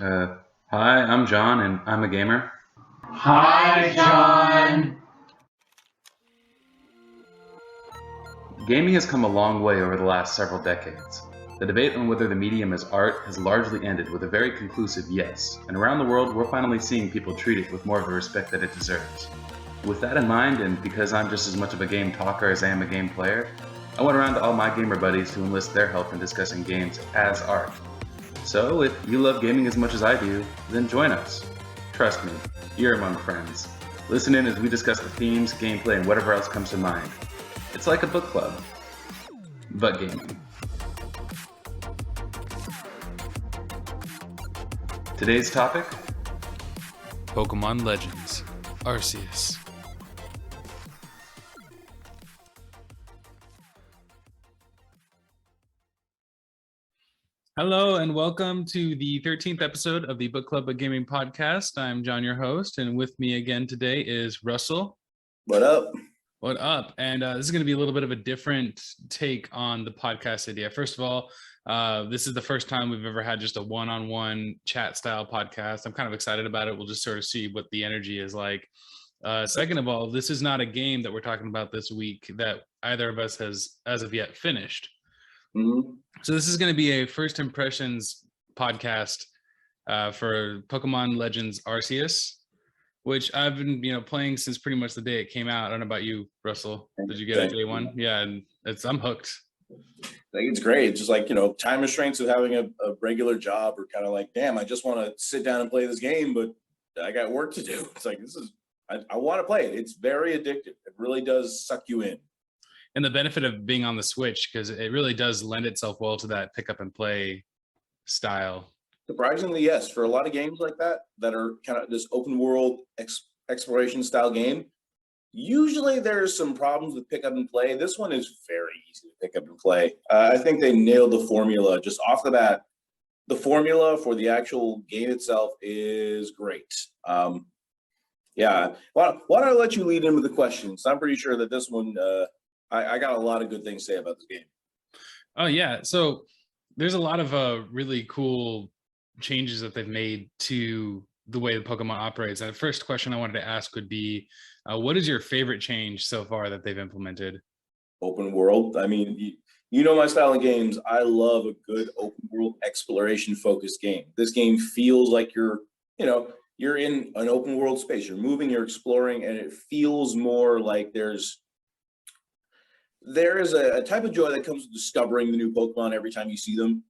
Uh, Hi, I'm John, and I'm a gamer. Hi, John. Gaming has come a long way over the last several decades. The debate on whether the medium is art has largely ended with a very conclusive yes, and around the world we're finally seeing people treat it with more of the respect that it deserves. With that in mind, and because I'm just as much of a game talker as I am a game player, I went around to all my gamer buddies to enlist their help in discussing games as art. So, if you love gaming as much as I do, then join us. Trust me, you're among friends. Listen in as we discuss the themes, gameplay, and whatever else comes to mind. It's like a book club, but gaming. Today's topic: Pokémon Legends, Arceus. Hello and welcome to the 13th episode of the Book Club of Gaming podcast. I'm John, your host, and with me again today is Russell. What up? What up? And this is going to be a little bit of a different take on the podcast idea. First of all, this is the first time we've ever had just a one-on-one chat style podcast. I'm kind of excited about it. We'll just sort of see what the energy is like. Second of all, this is not a game that we're talking about this week that either of us has as of yet finished. Mm-hmm. So this is going to be a first impressions podcast for Pokemon Legends Arceus, which I've been, playing since pretty much the day it came out. I don't know about you, Russell. Did you get it day one? Yeah, and I'm hooked. I think it's great. It's just like, time restraints of having a regular job are kind of like, damn, I just want to sit down and play this game, but I got work to do. It's like, I want to play it. It's very addictive. It really does suck you in. And the benefit of being on the Switch, because it really does lend itself well to that pick up and play style. Surprisingly, yes. For a lot of games like that are kind of this open world exploration style game, usually there's some problems with pick up and play. This one is very easy to pick up and play. I think they nailed the formula just off the bat. The formula for the actual game itself is great. Yeah. Why don't I let you lead in with the questions? I'm pretty sure that this one, I got a lot of good things to say about this game. Oh, yeah. So there's a lot of really cool changes that they've made to the way the Pokemon operates. And the first question I wanted to ask would be, what is your favorite change so far that they've implemented? Open world. I mean, you know my style of games. I love a good open world exploration focused game. This game feels like you're in an open world space. You're moving, you're exploring, and it feels more like there is a type of joy that comes with discovering the new Pokemon every time you see them,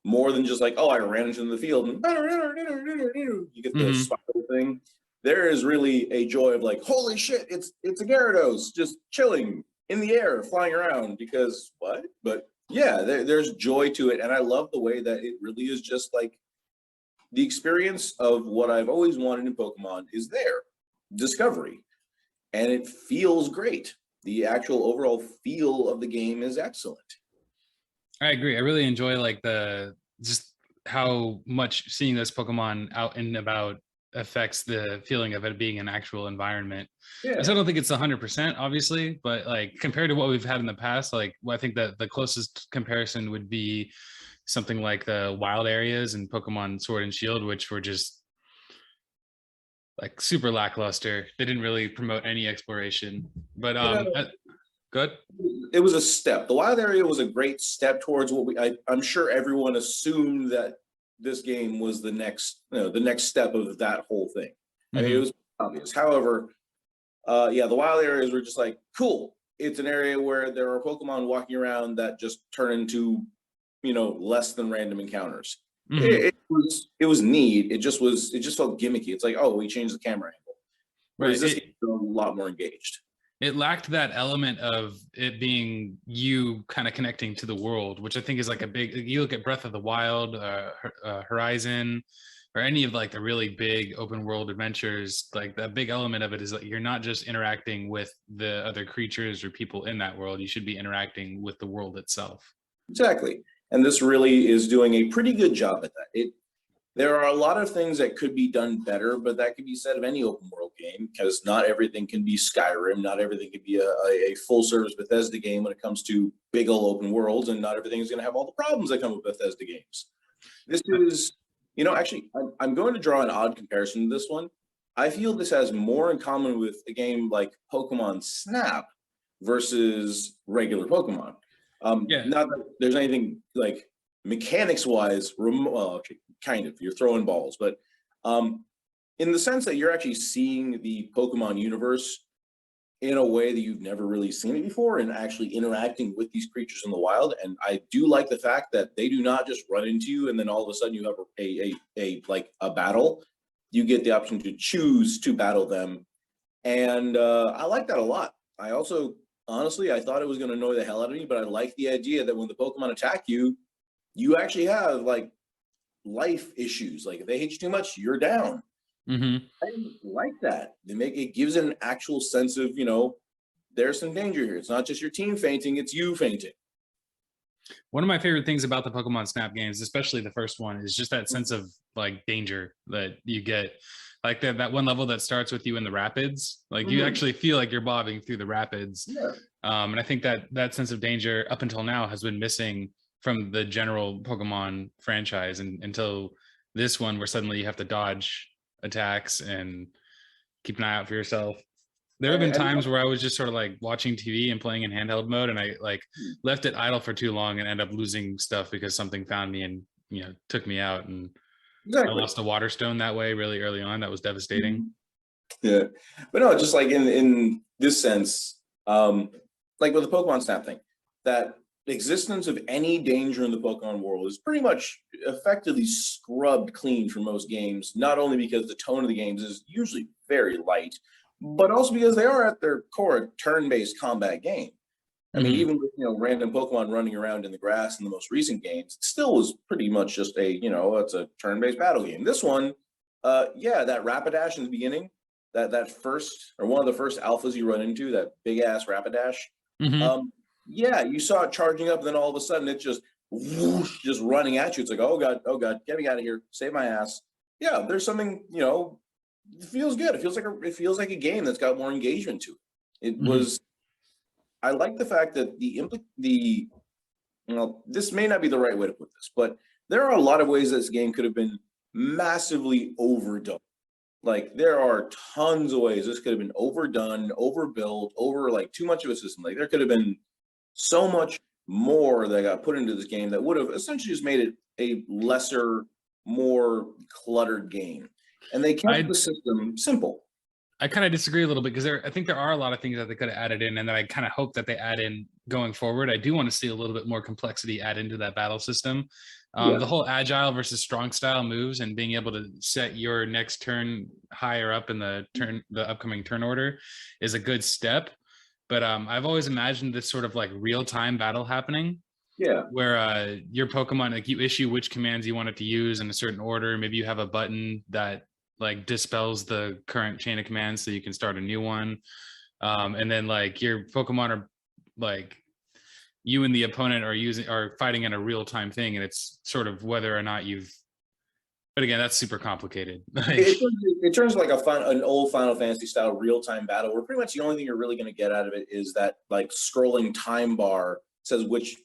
more than just like, oh, I ran into the field and you get the spiral thing. There is really a joy of like, holy shit, it's a Gyarados just chilling in the air, flying around because what? But yeah, there's joy to it. And I love the way that it really is just like the experience of what I've always wanted in Pokemon is there, discovery. And it feels great. The actual overall feel of the game is excellent. I agree. I really enjoy like just how much seeing this Pokemon out and about affects the feeling of it being an actual environment. Yeah. I still don't think it's 100%, obviously, but like compared to what we've had in the past, like I think that the closest comparison would be something like the wild areas in Pokemon Sword and Shield, which were just like super lackluster. They didn't really promote any exploration. But good. It was a step. The wild area was a great step towards what I'm sure everyone assumed that this game was the next step of that whole thing. I mean, it was obvious. However, the wild areas were just like, cool. It's an area where there are Pokemon walking around that just turn into, less than random encounters. It was neat. It just felt gimmicky. It's like, oh, we changed the camera angle. Whereas this game was a lot more engaged. It lacked that element of it being you kind of connecting to the world, which I think is like you look at Breath of the Wild, Horizon, or any of like the really big open world adventures, like that big element of it is that you're not just interacting with the other creatures or people in that world. You should be interacting with the world itself. Exactly. And this really is doing a pretty good job at that. There are a lot of things that could be done better, but that could be said of any open world game because not everything can be Skyrim. Not everything can be a full service Bethesda game when it comes to big old open worlds, and not everything is going to have all the problems that come with Bethesda games. This is Actually, I'm going to draw an odd comparison to this one. I feel this has more in common with a game like Pokemon Snap versus regular Pokemon. Yeah. Not that there's anything like mechanics wise, well, actually, kind of, you're throwing balls, but in the sense that you're actually seeing the Pokemon universe in a way that you've never really seen it before and actually interacting with these creatures in the wild. And I do like the fact that they do not just run into you and then all of a sudden you have a battle. You get the option to choose to battle them. And I like that a lot. I also, honestly, I thought it was going to annoy the hell out of me, but I like the idea that when the Pokemon attack you, you actually have like life issues. Like if they hit you too much, you're down. Mm-hmm. I like that. It gives it an actual sense of, there's some danger here. It's not just your team fainting, it's you fainting. One of my favorite things about the Pokemon Snap games, especially the first one, is just that sense of like danger that you get. Like that one level that starts with you in the rapids, like you actually feel like you're bobbing through the rapids. Yeah. And I think that sense of danger up until now has been missing from the general Pokemon franchise, and until this one where suddenly you have to dodge attacks and keep an eye out for yourself. There have been times where I was just sort of like watching TV and playing in handheld mode, and I like left it idle for too long and end up losing stuff because something found me and took me out, and I lost a water stone that way really early on. That was devastating. Yeah, but no, just like in this sense, like with the Pokemon Snap thing, that the existence of any danger in the Pokemon world is pretty much effectively scrubbed clean for most games, not only because the tone of the games is usually very light, but also because they are at their core a turn-based combat game. I mean, even with random Pokemon running around in the grass in the most recent games, it still was pretty much just it's a turn-based battle game. This one, that Rapidash in the beginning, that first or one of the first alphas you run into, that big ass Rapidash. You saw it charging up, and then all of a sudden it's just whoosh, just running at you. It's like, oh god, get me out of here, save my ass. Yeah, there's something, it feels good. It feels like a game that's got more engagement to it. It was. I like the fact that this may not be the right way to put this, but there are a lot of ways this game could have been massively overdone. Like there are tons of ways this could have been overdone, overbuilt, like too much of a system. Like there could have been so much more that got put into this game that would have essentially just made it a lesser, more cluttered game. And they kept the system simple. I kind of disagree a little bit because I think there are a lot of things that they could have added in, and that I kind of hope that they add in going forward. I do want to see a little bit more complexity add into that battle system. The whole agile versus strong style moves and being able to set your next turn higher up in the upcoming turn order is a good step. But I've always imagined this sort of like real-time battle happening. Yeah. Where your Pokemon, like you issue which commands you want it to use in a certain order. Maybe you have a button that like dispels the current chain of commands so you can start a new one. And then like your Pokemon are like, you and the opponent are fighting in a real-time thing, and it's sort of whether or not but again, that's super complicated. It turns like an old Final Fantasy style real-time battle where pretty much the only thing you're really going to get out of it is that like scrolling time bar says which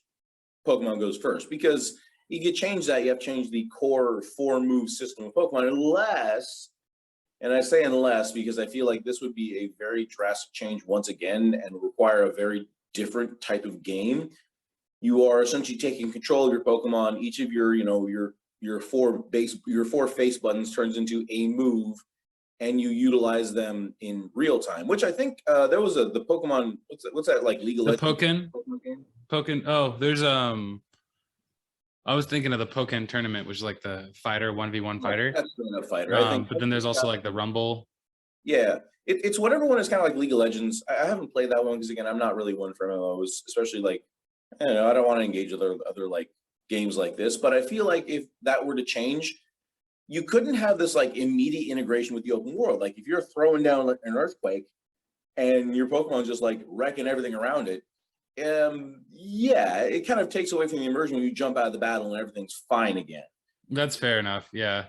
Pokemon goes first, because you can change that. You have to change the core 4-move system of Pokemon unless, and I say unless because I feel like this would be a very drastic change once again and require a very different type of game. You are essentially taking control of your Pokemon. Each of your 4 face buttons turns into a move, and you utilize them in real time. Which I think there was the Pokemon. What's that like League of Legends? Pokemon game. Pokemon. Oh, there's I was thinking of the Pokemon tournament, which is like the fighter 1v1 fighter. That's a fighter. I think. But then there's also like the Rumble. Yeah, it's whatever one is kind of like League of Legends. I haven't played that one because again, I'm not really one for MMOs, especially like I don't want to engage with other like games like this. But I feel like if that were to change, you couldn't have this like immediate integration with the open world. Like if you're throwing down an earthquake and your Pokemon's just like wrecking everything around it. It kind of takes away from the immersion when you jump out of the battle and everything's fine again. That's fair enough. Yeah.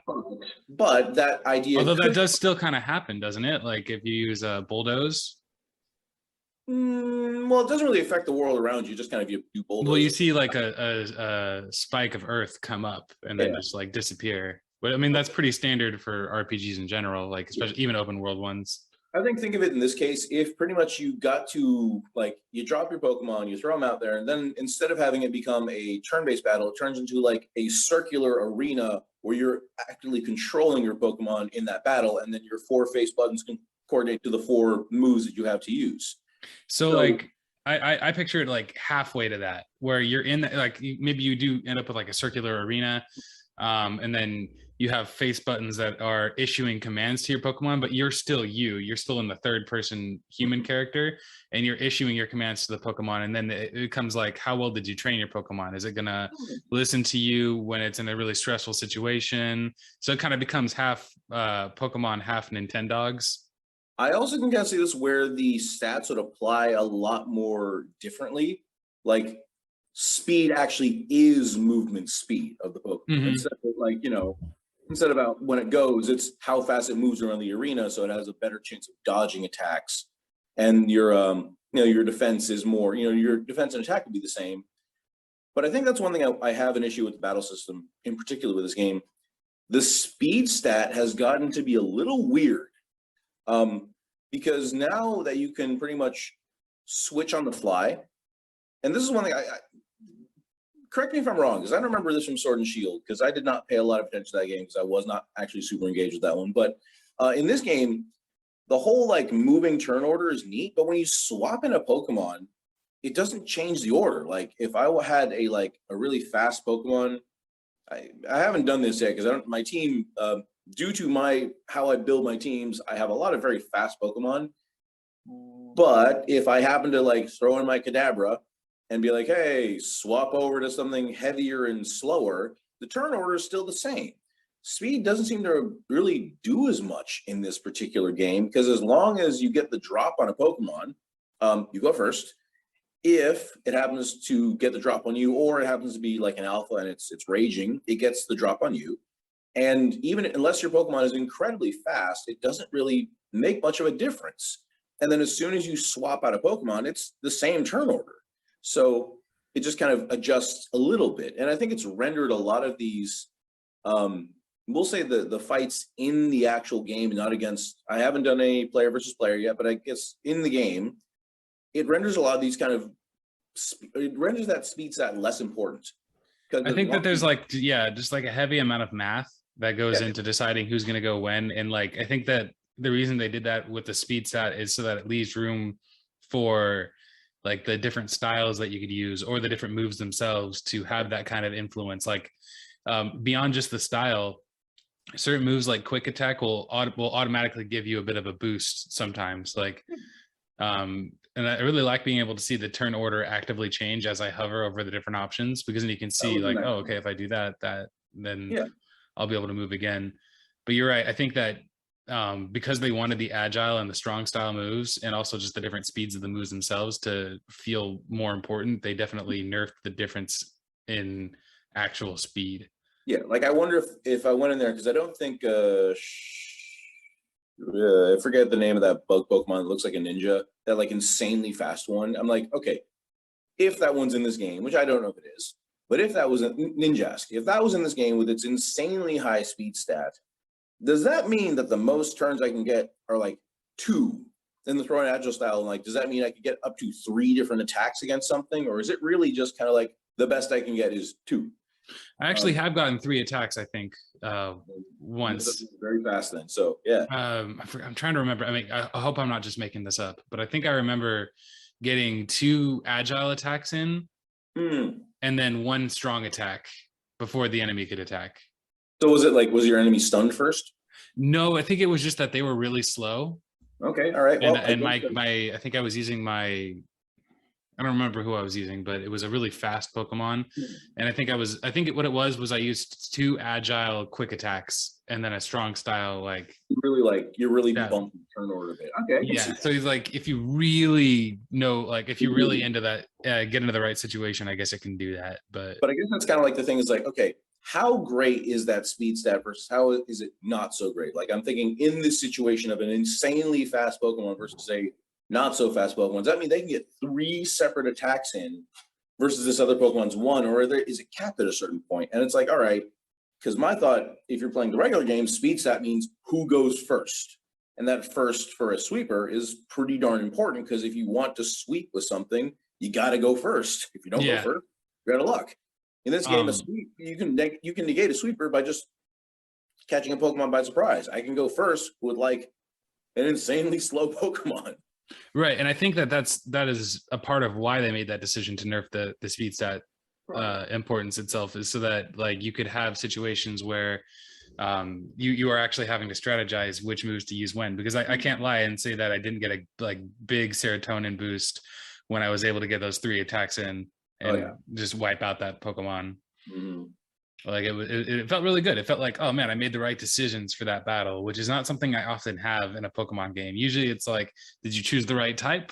But that idea. Although that does still kind of happen, doesn't it? Like if you use a bulldoze. Well, it doesn't really affect the world around you. Just kind of you bulldoze. Well, you see like a spike of earth come up and then just like disappear. But I mean, that's pretty standard for RPGs in general, like especially even open world ones. I think of it in this case, if pretty much you got to, like, you drop your Pokemon, you throw them out there, and then instead of having it become a turn-based battle, it turns into like a circular arena where you're actively controlling your Pokemon in that battle, and then your 4 face buttons can coordinate to the 4 moves that you have to use. So like I picture it like halfway to that, where you're in like maybe you do end up with like a circular arena, and then you have face buttons that are issuing commands to your Pokemon, but you're still you're still in the third person human character, and you're issuing your commands to the Pokemon. And then it becomes like, how well did you train your Pokemon? Is it gonna listen to you when it's in a really stressful situation? So it kind of becomes half Pokemon, half Nintendogs. I also can kind of see this where the stats would apply a lot more differently. Like, speed actually is movement speed of the Pokemon. Instead of like, instead of about when it goes, it's how fast it moves around the arena, so it has a better chance of dodging attacks. And your your defense is more, your defense and attack would be the same. But I think that's one thing I have an issue with the battle system, in particular with this game. The speed stat has gotten to be a little weird. Because now that you can pretty much switch on the fly, and this is one thing I correct me if I'm wrong, because I don't remember this from Sword and Shield, because I did not pay a lot of attention to that game because I was not actually super engaged with that one. But in this game, the whole like moving turn order is neat, but when you swap in a Pokemon, it doesn't change the order. Like if I had a really fast Pokemon, I haven't done this yet because my team, due to how I build my teams, I have a lot of very fast Pokemon. But if I happen to like throw in my Kadabra and be like, hey, swap over to something heavier and slower, the turn order is still the same. Speed doesn't seem to really do as much in this particular game, because as long as you get the drop on a Pokemon, you go first. If it happens to get the drop on you, or it happens to be like an alpha and it's raging, it gets the drop on you. And even unless your Pokemon is incredibly fast, it doesn't really make much of a difference. And then as soon as you swap out a Pokemon, it's the same turn order. So it just kind of adjusts a little bit. And I think it's rendered a lot of these, we'll say the fights in the actual game, not against, I haven't done any player versus player yet, but I guess in the game, it renders a lot of these it renders that speed stat less important. I think that there's like, just like a heavy amount of math that goes into deciding who's going to go when. And like, I think that the reason they did that with the speed stat is so that it leaves room for like the different styles that you could use, or the different moves themselves to have that kind of influence. Like beyond just the style, certain moves like quick attack will automatically give you a bit of a boost sometimes. Like, and I really like being able to see the turn order actively change as I hover over the different options, because then you can see like, oh, okay, if I do that, then I'll be able to move again. But you're right. I think that because they wanted the agile and the strong style moves, and also just the different speeds of the moves themselves to feel more important, they definitely nerfed the difference in actual speed. Yeah, like I wonder if I went in there, because I don't think I forget the name of that bug Pokemon that looks like a ninja, that like insanely fast one. I'm like, okay, if that one's in this game, which I don't know if it is, but if that was a Ninjask, if that was in this game with its insanely high speed stat, does that mean that the most turns I can get are like 2 in the throw and agile style? And like, does that mean I could get up to 3 different attacks against something? Or is it really just kind of like the best I can get is 2? I actually have gotten 3 attacks, I think, once. Very fast then. So yeah. I'm trying to remember. I mean, I hope I'm not just making this up, but I think I remember getting 2 agile attacks in, and then 1 strong attack before the enemy could attack. So was your enemy stunned first? No, I think it was just that they were really slow. Okay, all right. Well, and I think I was using I don't remember who I was using, but it was a really fast Pokemon. And I think what it was I used 2 agile quick attacks and then a strong style, you're really bumping the turn order a bit. Okay. Yeah. So he's like, if you really know, like if you're really into that, get into the right situation, I guess it can do that. But I guess that's kind of like the thing is like, okay, how great is that speed stat versus how is it not so great? Like I'm thinking in this situation of an insanely fast Pokemon versus a not so fast Pokemon, does that mean they can get 3 separate attacks in versus this other Pokemon's 1, or is it capped at a certain point? And it's like, all right, because my thought, if you're playing the regular game, speed stat means who goes first. And that first for a sweeper is pretty darn important, because if you want to sweep with something, you got to go first. If you don't go first, you're out of luck. In this game, a sweep, you can negate a sweeper by just catching a Pokemon by surprise. I can go first with like an insanely slow Pokemon. Right, and I think that is a part of why they made that decision to nerf the speed stat importance itself, is so that like you could have situations where you are actually having to strategize which moves to use when, because I can't lie and say that I didn't get a like big serotonin boost when I was able to get those 3 attacks in and just wipe out that Pokemon. Like it felt really good. It felt like, oh man, I made the right decisions for that battle, which is not something I often have in a Pokemon game. Usually it's like, did you choose the right type?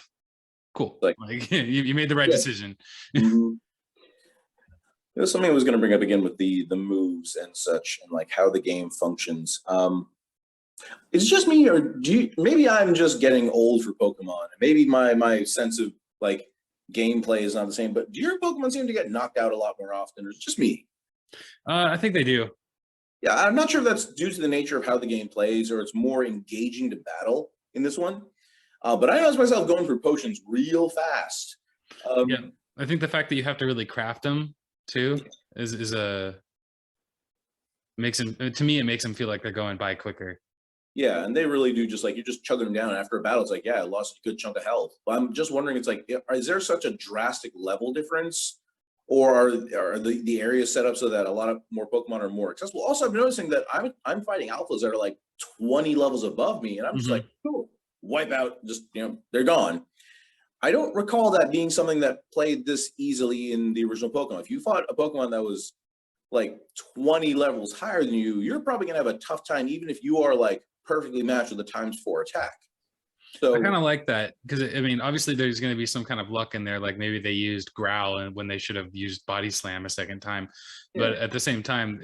Cool. Like you made the right decision. There's something I was going to bring up again with the moves and such, and like how the game functions. Is it just me, or maybe I'm just getting old for Pokemon? Maybe my sense of like gameplay is not the same, but do your Pokemon seem to get knocked out a lot more often, or is it just me? I think they do. Yeah, I'm not sure if that's due to the nature of how the game plays, or it's more engaging to battle in this one. But I noticed myself going through potions real fast. Yeah, I think the fact that you have to really craft them too is makes them, to me, it makes them feel like they're going by quicker. Yeah, and they really do, just like you're just chugging them down after a battle. It's like, yeah, I lost a good chunk of health. But I'm just wondering, it's like, is there such a drastic level difference, or are the areas set up so that a lot of more Pokemon are more accessible? Also, I'm noticing that I'm fighting alphas that are like 20 levels above me, and I'm just like, cool, wipe out, just they're gone. I don't recall that being something that played this easily in the original Pokemon. If you fought a Pokemon that was like 20 levels higher than you, you're probably gonna have a tough time, even if you are like perfectly matched with a ×4 attack. So I kind of like that, because I mean, obviously there's going to be some kind of luck in there, like maybe they used Growl and when they should have used Body Slam a second time. But at the same time,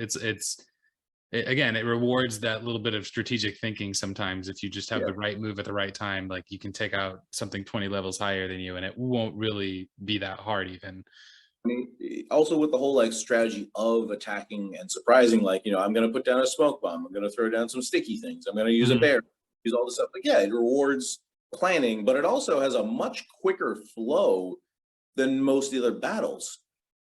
again, it rewards that little bit of strategic thinking sometimes. If you just have the right move at the right time, like you can take out something 20 levels higher than you, and it won't really be that hard even. I mean, also with the whole like strategy of attacking and surprising, like, I'm going to put down a smoke bomb, I'm going to throw down some sticky things, I'm going to use a bear, use all this stuff. Like, yeah, it rewards planning, but it also has a much quicker flow than most of the other battles.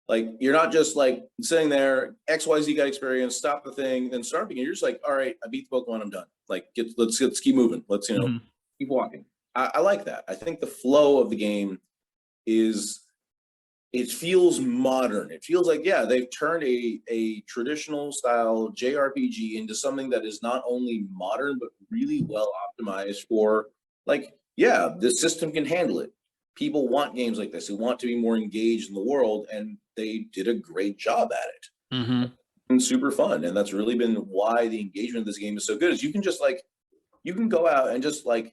Like, you're not just like sitting there, XYZ got experience, stop the thing, then start again. You're just like, all right, I beat the Pokemon, I'm done. Like, let's keep moving. Let's, keep walking. I like that. I think the flow of the game it feels modern. It feels like, they've turned a traditional style JRPG into something that is not only modern, but really well optimized for, like, the system can handle it. People want games like this. They want to be more engaged in the world, and they did a great job at it. And super fun. And that's really been why the engagement of this game is so good, is you can just you can go out and just like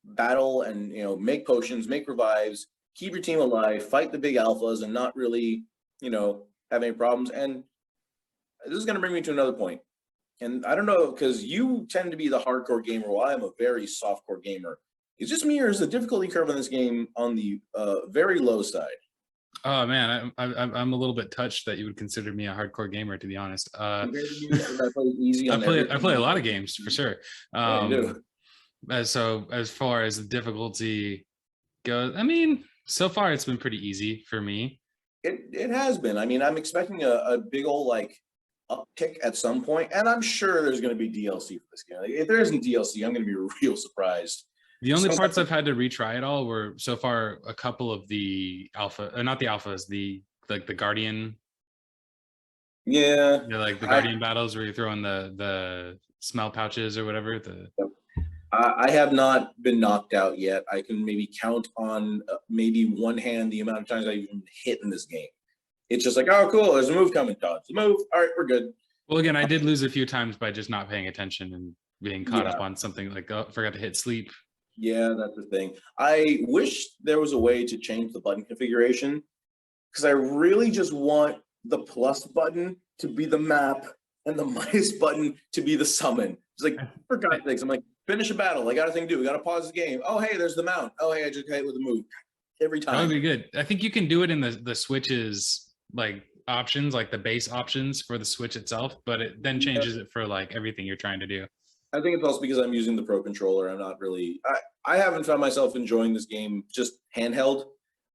battle and, make potions, make revives, keep your team alive, fight the big alphas, and not really, have any problems. And this is going to bring me to another point. And I don't know, because you tend to be the hardcore gamer, while I'm a very softcore gamer. Is it just me, or is the difficulty curve on this game on the very low side? Oh man, I'm a little bit touched that you would consider me a hardcore gamer, to be honest. I play a lot of games for sure. So as far as the difficulty goes, I mean, so far it's been pretty easy for me. It has been. I mean, I'm expecting a big old uptick at some point, and I'm sure there's going to be DLC for this game. Like, if there isn't DLC, I'm going to be real surprised. The only parts I've had to retry it all were so far a couple of the not the alphas, the Guardian. Yeah. Like the Guardian battles where you throw in the smell pouches or whatever. I have not been knocked out yet. I can maybe count on maybe one hand the amount of times I've even hit in this game. It's just like, oh, cool, there's a move coming, dodge the move. All right, we're good. Well, again, I did lose a few times by just not paying attention and being caught up on something like, oh, forgot to hit sleep. Yeah, that's the thing. I wish there was a way to change the button configuration, because I really just want the plus button to be the map and the minus button to be the summon. It's like, for God's sakes, I'm like, finish a battle. I got a thing to do. We got to pause the game. Oh, hey, there's the mount. Oh, hey, I just hit with the move. Every time. That would be good. I think you can do it in the Switch's like options, like the base options for the Switch itself, but it then changes it for like everything you're trying to do. I think it's also because I'm using the Pro controller. I'm not really. I haven't found myself enjoying this game just handheld.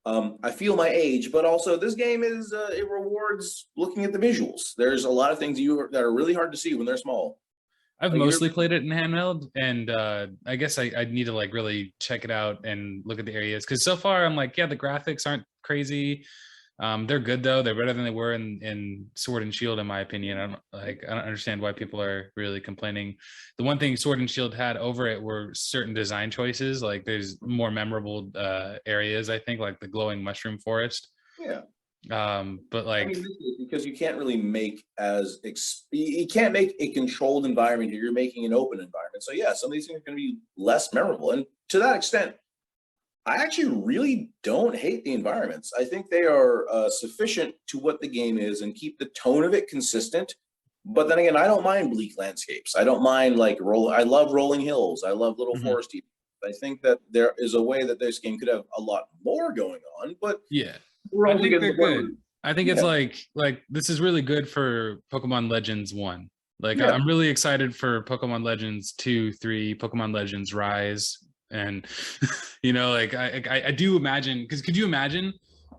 I feel my age, but also this game is it rewards looking at the visuals. There's a lot of things that are really hard to see when they're small. I've Like, mostly played it in handheld, and I guess I need to like really check it out and look at the areas, because so far I'm like, yeah, the graphics aren't crazy. They're good though. They're better than they were in Sword and Shield, in my opinion. I don't understand why people are really complaining. The one thing Sword and Shield had over it were certain design choices. Like there's more memorable areas, I think, like the glowing mushroom forest. Yeah. But like, because you can't really make you can't make a controlled environment here. You're making an open environment. So yeah, some of these things are going to be less memorable. And to that extent, I actually really don't hate the environments. I think they are sufficient to what the game is and keep the tone of it consistent. But then again, I don't mind bleak landscapes. I don't mind like I love rolling hills. I love little foresty. I think that there is a way that this game could have a lot more going on. But yeah, I think they're good. I think it's like this is really good for Pokemon Legends 1. Like I'm really excited for Pokemon Legends 2, 3, Pokemon Legends Rise. And you know, like I do imagine, because could you imagine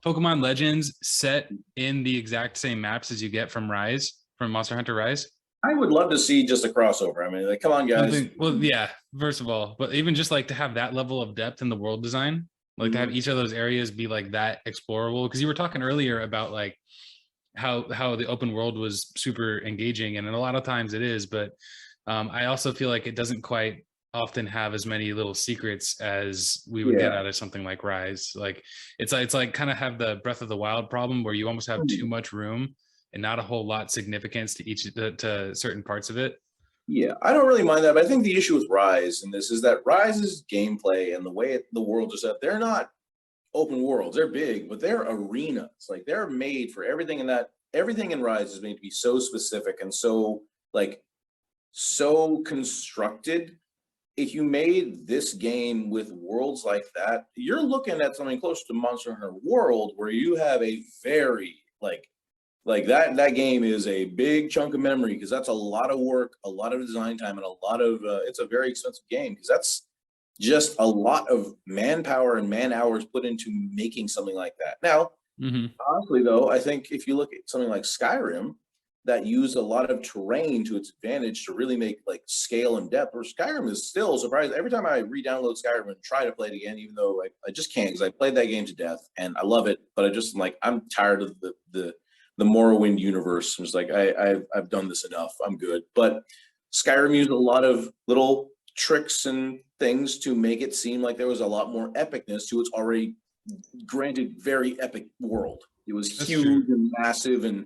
Pokemon Legends set in the exact same maps as you get from Monster Hunter Rise? I would love to see just a crossover. I mean, like, come on, guys. Well, yeah, first of all, but even just like to have that level of depth in the world design, like to have each of those areas be like that explorable. Because you were talking earlier about like how the open world was super engaging, and a lot of times it is, but I also feel like it doesn't quite often have as many little secrets as we would get out of something like Rise. Like it's like kind of have the Breath of the Wild problem, where you almost have too much room and not a whole lot significance to certain parts of it. Yeah, I don't really mind that, but I think the issue with Rise and this is that Rise's gameplay and the way the world is set, they're not open worlds. They're big, but they're arenas. Like they're made for everything, and that everything in Rise is made to be so specific and so constructed. If you made this game with worlds like that, you're looking at something close to Monster Hunter World, where you have a very like that game is a big chunk of memory, because that's a lot of work, a lot of design time, and a lot of it's a very expensive game, because that's just a lot of manpower and man hours put into making something like that. Now, honestly though, I think if you look at something like Skyrim, that used a lot of terrain to its advantage to really make like scale and depth, where Skyrim is still surprised. Every time I re-download Skyrim and try to play it again, even though I just can't, because I played that game to death and I love it, but I just I'm tired of the Morrowind universe. I'm just like, I've done this enough. I'm good. But Skyrim used a lot of little tricks and things to make it seem like there was a lot more epicness to its already granted very epic world. It was huge and massive and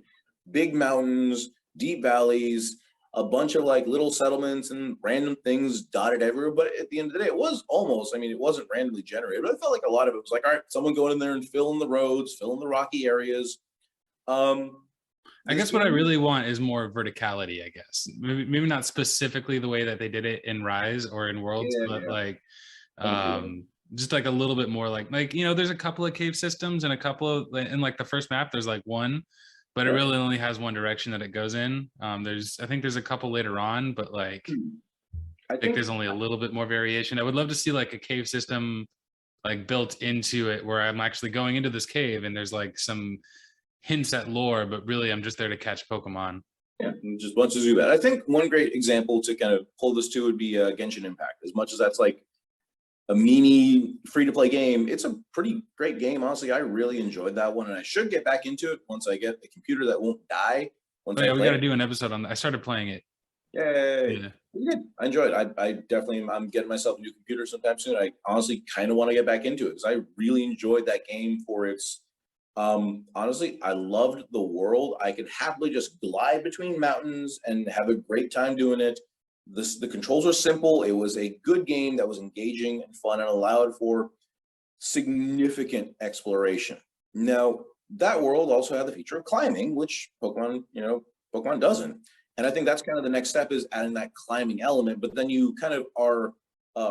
big mountains, deep valleys, a bunch of like little settlements and random things dotted everywhere. But at the end of the day, it was almost, it wasn't randomly generated, but I felt like a lot of it was like, all right, someone going in there and filling the roads, filling the rocky areas. I guess what I really want is more verticality, I guess. Maybe not specifically the way that they did it in Rise or in Worlds, but like just like a little bit more like, you know, there's a couple of cave systems and a couple of, in like the first map, there's like one, but it really only has one direction that it goes in. I think there's a couple later on, but like, I think there's only a little bit more variation. I would love to see like a cave system like built into it, where I'm actually going into this cave and there's like some hints at lore, but really I'm just there to catch Pokemon. Yeah, just want to do that. I think one great example to kind of pull this to would be Genshin Impact. As much as that's like a mini free-to-play game, it's a pretty great game. Honestly, I really enjoyed that one, and I should get back into it once I get a computer that won't die. We got to do an episode on that. I started playing it. Yay! Yeah. I enjoyed it. I definitely, I'm getting myself a new computer sometime soon. I honestly kind of want to get back into it, because I really enjoyed that game for its. Honestly, I loved the world. I could happily just glide between mountains and have a great time doing it. The controls were simple. It was a good game that was engaging and fun and allowed for significant exploration. Now, that world also had the feature of climbing, which Pokemon doesn't. And I think that's kind of the next step, is adding that climbing element, but then you kind of are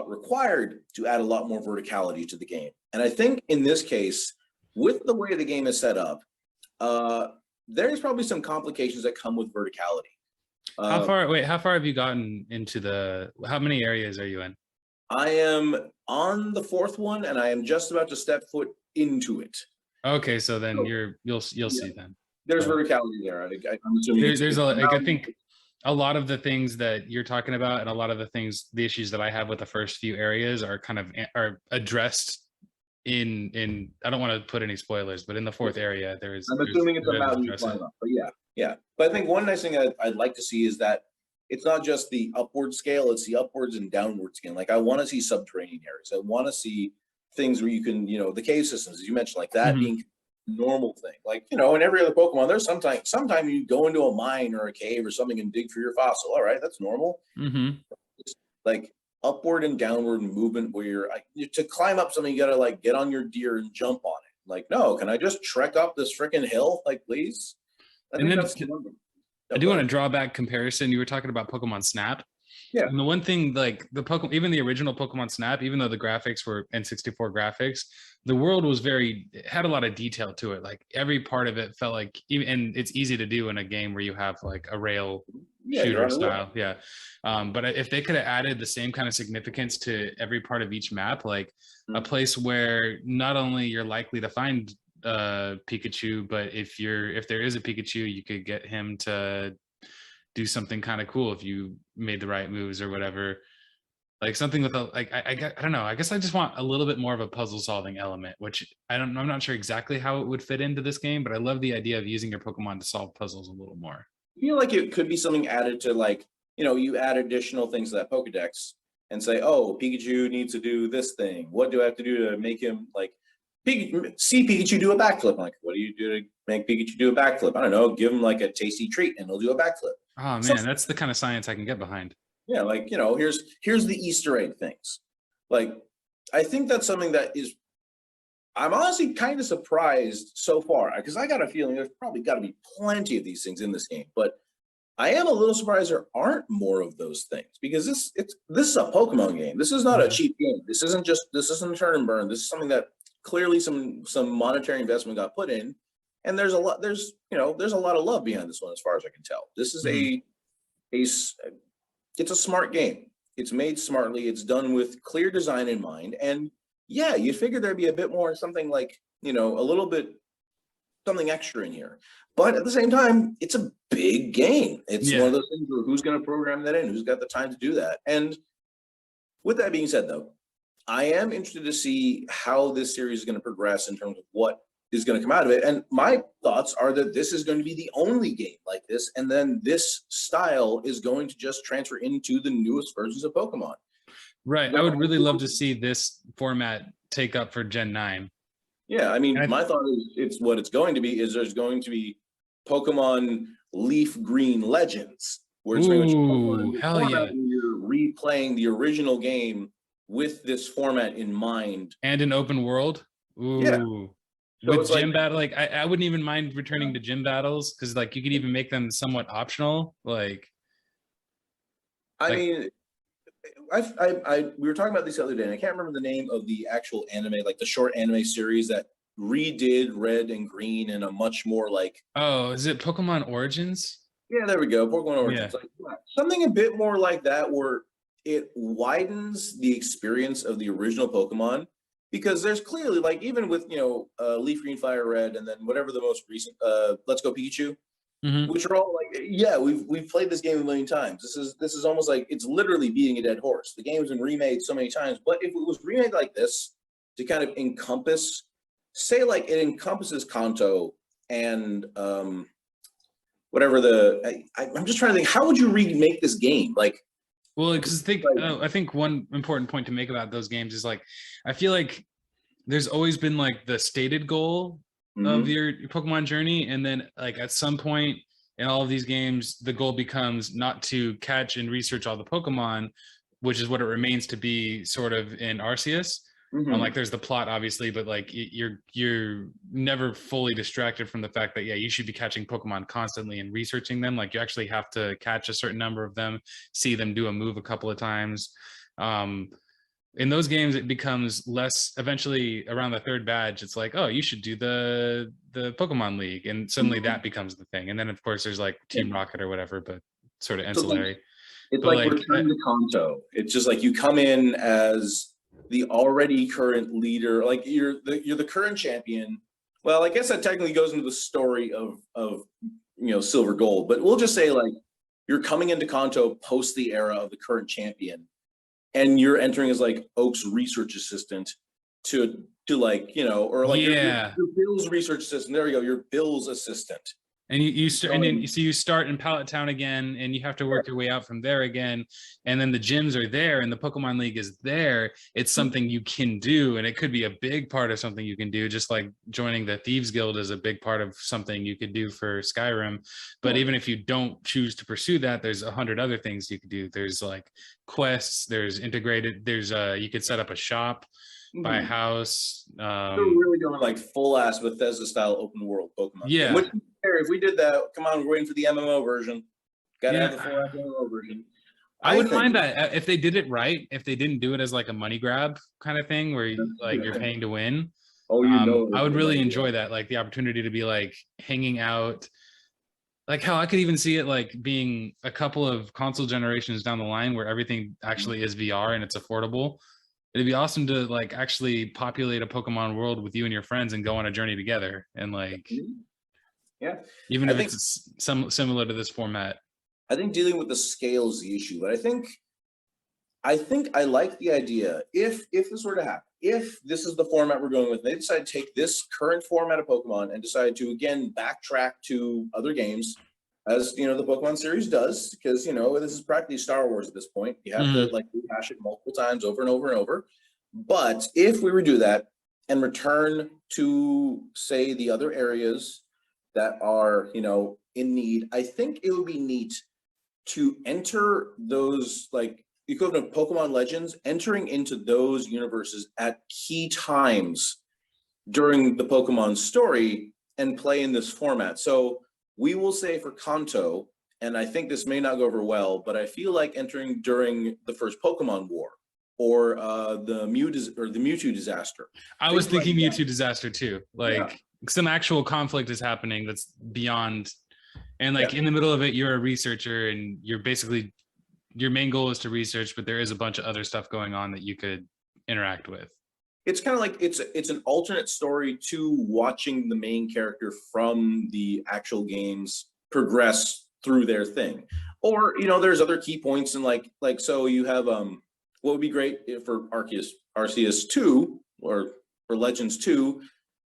required to add a lot more verticality to the game. And I think in this case, with the way the game is set up, there's probably some complications that come with verticality. How far have you gotten into how many areas are you in? I am on the 4th one, and I am just about to step foot into it. Okay, so then you'll see then. There's verticality there. I'm assuming I think a lot of the things that you're talking about, and a lot of the issues that I have with the first few areas are are addressed in I don't want to put any spoilers, but in the 4th area I'm assuming it's a mountain you climb up, but yeah. But I think one nice thing I'd like to see is that it's not just the upward scale, it's the upwards and downward scale. Like, I want to see subterranean areas. I want to see things where you can, the cave systems, as you mentioned, like that being a normal thing. Like, in every other Pokemon, there's sometime you go into a mine or a cave or something and dig for your fossil. All right, that's normal. Like, upward and downward movement where to climb up something, you gotta like get on your deer and jump on it. Like, no, can I just trek up this freaking hill? Like, please. I do want to draw back comparison. You were talking about Pokemon Snap. Yeah. And the one thing, like even the original Pokemon Snap, even though the graphics were N64 graphics, the world was had a lot of detail to it. Like, every part of it felt like, and it's easy to do in a game where you have like a rail shooter style. Yeah. But if they could have added the same kind of significance to every part of each map, like a place where not only you're likely to find Pikachu, but if there is a Pikachu, you could get him to do something kind of cool if you made the right moves or whatever. Like something with I don't know. I guess I just want a little bit more of a puzzle solving element, which I'm not sure exactly how it would fit into this game, but I love the idea of using your Pokemon to solve puzzles a little more. I feel like it could be something added to, like, you add additional things to that Pokedex and say, oh, Pikachu needs to do this thing. What do I have to do to make him like see Pikachu do a backflip? I'm like, what do you do to make Pikachu do a backflip? I don't know. Give him like a tasty treat and he'll do a backflip. Oh man, that's the kind of science I can get behind. Yeah, like, here's the Easter egg things. Like, I think that's something that is, I'm honestly kind of surprised so far, because I got a feeling there's probably got to be plenty of these things in this game, but I am a little surprised there aren't more of those things, because this is a Pokemon game. This is not a cheap game. This isn't a turn and burn. This is something that clearly some monetary investment got put in, and there's a lot of love behind this one, as far as I can tell. This is it's a smart game. It's made smartly. It's done with clear design in mind. And yeah, you figure there'd be a bit more something like, a little bit something extra in here. But at the same time, it's a big game. It's one of those things where who's going to program that in? Who's got the time to do that? And with that being said, though, I am interested to see how this series is going to progress in terms of what is going to come out of it. And my thoughts are that this is going to be the only game like this, and then this style is going to just transfer into the newest versions of Pokemon. Right. I would really love to see this format take up for Gen 9. Yeah, I mean, my thought is it's going to be is there's going to be Pokemon Leaf Green Legends, where it's hell yeah, you're replaying the original game with this format in mind. And an open world. Ooh. Yeah. So with gym battle, like I wouldn't even mind returning to gym battles, because like you could even make them somewhat optional. Like, I mean, we were talking about this the other day, and I can't remember the name of the actual anime, like the short anime series that redid Red and Green in a much more like. Oh, is it Pokemon Origins? Yeah, there we go. Pokemon Origins, like something a bit more like that, where it widens the experience of the original Pokemon. Because there's clearly, like, even with, Leaf Green, Fire Red, and then whatever the most recent, Let's Go Pikachu, which are all like, yeah, we've played this game a million times. This is almost like it's literally beating a dead horse. The game's been remade so many times, but if it was remade like this to kind of encompass, say, like it encompasses Kanto and whatever I'm just trying to think, how would you remake this game? Like, well, because I think one important point to make about those games is, like, I feel like there's always been like the stated goal of your Pokemon journey, and then like at some point in all of these games, the goal becomes not to catch and research all the Pokemon, which is what it remains to be sort of in Arceus. Like there's the plot, obviously, but like you're never fully distracted from the fact that you should be catching Pokemon constantly and researching them. Like you actually have to catch a certain number of them, see them do a move a couple of times. in those games it becomes less. Eventually around the third badge it's like, oh, you should do the Pokemon League, and suddenly that becomes the thing. And then of course there's like Team Rocket or whatever, but sort of ancillary. It's But like Return to Kanto. It's just like you come in as the already current leader, like you're the current champion. Well, I guess that technically goes into the story of Silver Gold, but we'll just say like you're coming into Kanto post the era of the current champion, and you're entering as like Oak's research assistant to like, or like your Bill's research assistant. There we go, your Bill's assistant. And you start, and then you start in Pallet Town again, and you have to work your way out from there again. And then the gyms are there, and the Pokemon League is there. It's something you can do, and it could be a big part of something you can do. Just like joining the Thieves Guild is a big part of something you could do for Skyrim. But even if you don't choose to pursue that, there's 100 other things you could do. There's like quests. There's integrated. There's you could set up a shop. Buy a house. They're really doing like full ass Bethesda style open world Pokemon. Yeah. Which, if we did that, come on, we're waiting for the MMO version. Gotta have the full MMO version. I wouldn't mind that if they did it right. If they didn't do it as like a money grab kind of thing where you're paying to win. I would really enjoy that, like the opportunity to be like hanging out. Like how I could even see it like being a couple of console generations down the line where everything actually is VR and it's affordable. It'd be awesome to like actually populate a Pokemon world with you and your friends and go on a journey together. And like, even if it's similar to this format. I think dealing with the scale is the issue, but I think I like the idea. If this were to happen, if this is the format we're going with, they decide to take this current format of Pokemon and decide to again backtrack to other games, as the Pokemon series does, because this is practically Star Wars at this point. You have to like rehash it multiple times over and over and over. But if we would do that and return to, say, the other areas that are in need, I think it would be neat to enter those, like the equivalent of Pokemon Legends, entering into those universes at key times during the Pokemon story and play in this format. So we will say for Kanto, and I think this may not go over well, but I feel like entering during the first Pokemon War or the Mewtwo disaster. I was thinking Mewtwo disaster too. Like some actual conflict is happening that's beyond, and like in the middle of it, you're a researcher and you're basically, your main goal is to research, but there is a bunch of other stuff going on that you could interact with. It's kind of like it's an alternate story to watching the main character from the actual games progress through their thing. Or there's other key points, and like so you have what would be great for Arceus 2 or for Legends 2,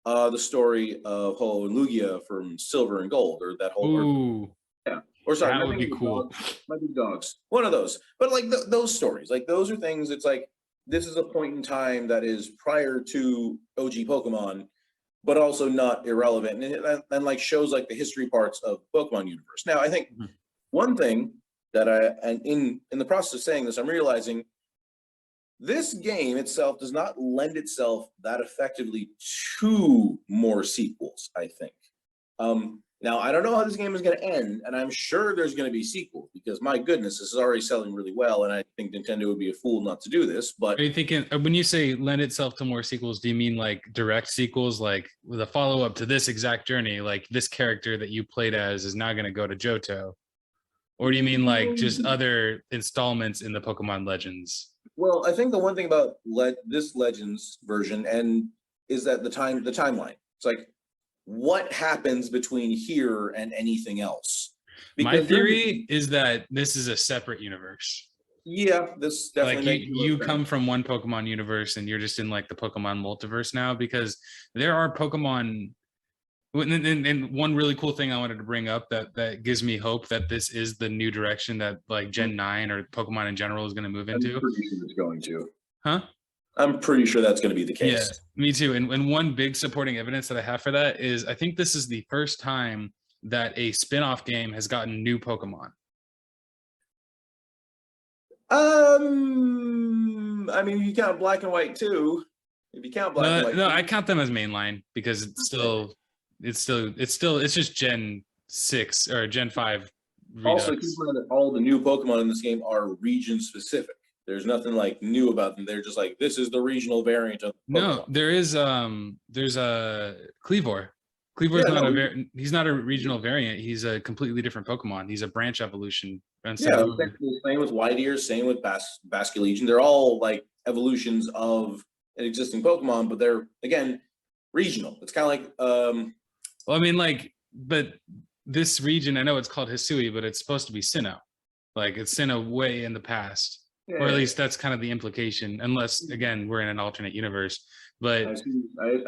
the story of Ho and Lugia from Silver and Gold, or that whole or sorry, that would be cool. My Big Dogs, one of those. But like those stories, like those are things. It's like, this is a point in time that is prior to OG Pokemon, but also not irrelevant, and like shows like the history parts of Pokemon universe. Now, I think one thing that in the process of saying this, I'm realizing this game itself does not lend itself that effectively to more sequels, I think. Now, I don't know how this game is going to end, and I'm sure there's going to be sequels, because my goodness, this is already selling really well, and I think Nintendo would be a fool not to do this. But are you thinking, when you say lend itself to more sequels, do you mean like direct sequels, like with a follow-up to this exact journey, like this character that you played as is now going to go to Johto? Or do you mean like just other installments in the Pokemon Legends? Well, I think the one thing about this Legends version is that the timeline. It's like, what happens between here and anything else? Because my theory is that this is a separate universe. Yeah, this definitely like you come from one Pokemon universe and you're just in like the Pokemon multiverse now, because there are Pokemon. And one really cool thing I wanted to bring up that gives me hope that this is the new direction that like Gen 9 or Pokemon in general is going to move into. I'm pretty sure it's going to. Huh? I'm pretty sure that's going to be the case. Yeah, me too. And one big supporting evidence that I have for that is I think this is the first time that a spin-off game has gotten new Pokemon. I mean, you count Black and White too. If you count Black and White, no, I count them as mainline because it's just Gen 6 or Gen 5. Also, keep in mind that all the new Pokemon in this game are region specific. There's nothing like new about them. They're just like, this is the regional variant of No, Pokemon. there's a Cleavor. Cleavor's Yeah, not no, he's not a regional variant. He's a completely different Pokemon. He's a branch evolution. yeah, same with White same with Basculegion. They're all like evolutions of an existing Pokemon, but they're again regional. It's kind of like well, I mean, like, but this region, I know it's called Hisui, but it's supposed to be Sinnoh. Like it's Sinnoh way in the past, or at least that's kind of the implication. Unless again, we're in an alternate universe. But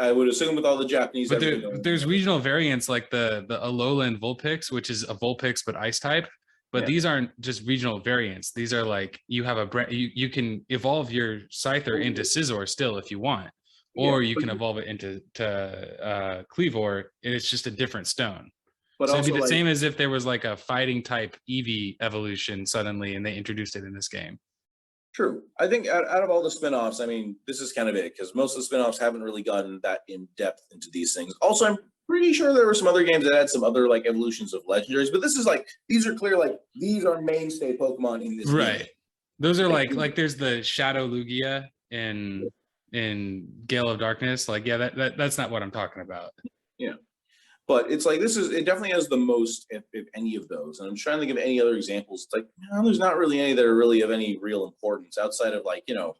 I would assume with all the Japanese. But there's regional variants like the Alolan Vulpix, which is a Vulpix but ice type. But these aren't just regional variants. These are like you have you can evolve your Scyther into Scizor still if you want, or you can evolve it into Cleavor, and it's just a different stone. But so it'd be the same as if there was like a fighting type Eevee evolution suddenly, and they introduced it in this game. True. I think out of all the spinoffs, I mean, this is kind of it because most of the spinoffs haven't really gotten that in depth into these things. Also, I'm pretty sure there were some other games that had some other like evolutions of legendaries, but this is like these are clear like these are mainstay Pokemon in this game. Those are like there's the Shadow Lugia in Gale of Darkness. Like that's not what I'm talking about. Yeah. But it's like it definitely has the most, if any of those. And I'm trying to think of any other examples. It's like, no, there's not really any that are really of any real importance outside of like, no,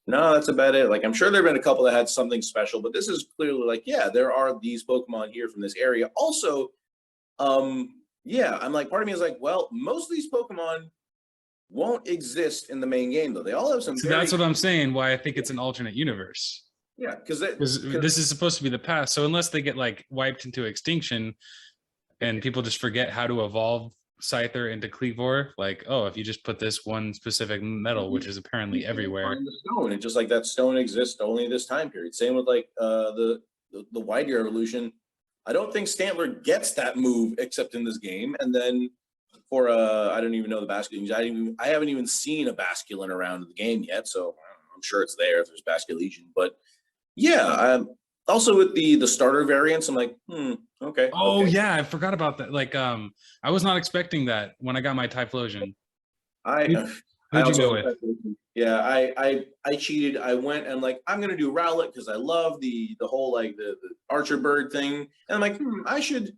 that's about it. Like, I'm sure there have been a couple that had something special, but this is clearly like, yeah, there are these Pokemon here from this area. Also, I'm like, part of me is like, well, most of these Pokemon won't exist in the main game, though. They all have some. So that's what I'm saying. Why I think it's an alternate universe. Yeah, because this is supposed to be the past. So unless they get like wiped into extinction, and people just forget how to evolve Scyther into Cleavor, like if you just put this one specific metal, which is apparently everywhere. Find the stone, and just like that stone exists only this time period. Same with like the White evolution. I don't think Stantler gets that move except in this game, and then for I don't even know the Basculegion. I haven't even seen a Basculin around in the game yet, so I'm sure it's there if there's Basculegion, but. Yeah, also with the starter variants, I'm like, okay. Oh yeah, I forgot about that. Like, I was not expecting that when I got my Typhlosion. Who'd you go with? Yeah, I cheated. I went and like I'm gonna do Rowlet because I love the whole like the Archer Bird thing, and I'm like, I should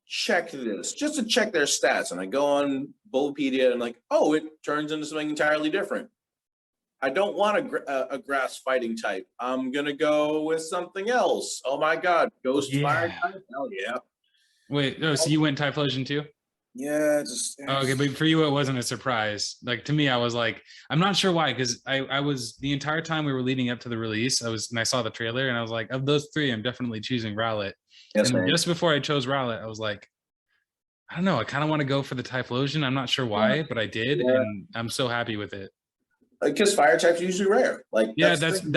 check this just to check their stats. And I go on Bulbapedia and I'm like, oh, it turns into something entirely different. I don't want a grass fighting type. I'm gonna go with something else. Oh my god, Ghost Fire type? Hell yeah. Wait, so you went Typhlosion too? Yeah, okay, but for you it wasn't a surprise. Like to me, I was like, I'm not sure why, because I was the entire time we were leading up to the release, I saw the trailer and I was like, of those three, I'm definitely choosing Rowlet. Yes, and just before I chose Rowlet, I was like, I don't know, I kind of want to go for the Typhlosion. I'm not sure why, but I did, and I'm so happy with it. Because fire types are usually rare. Like I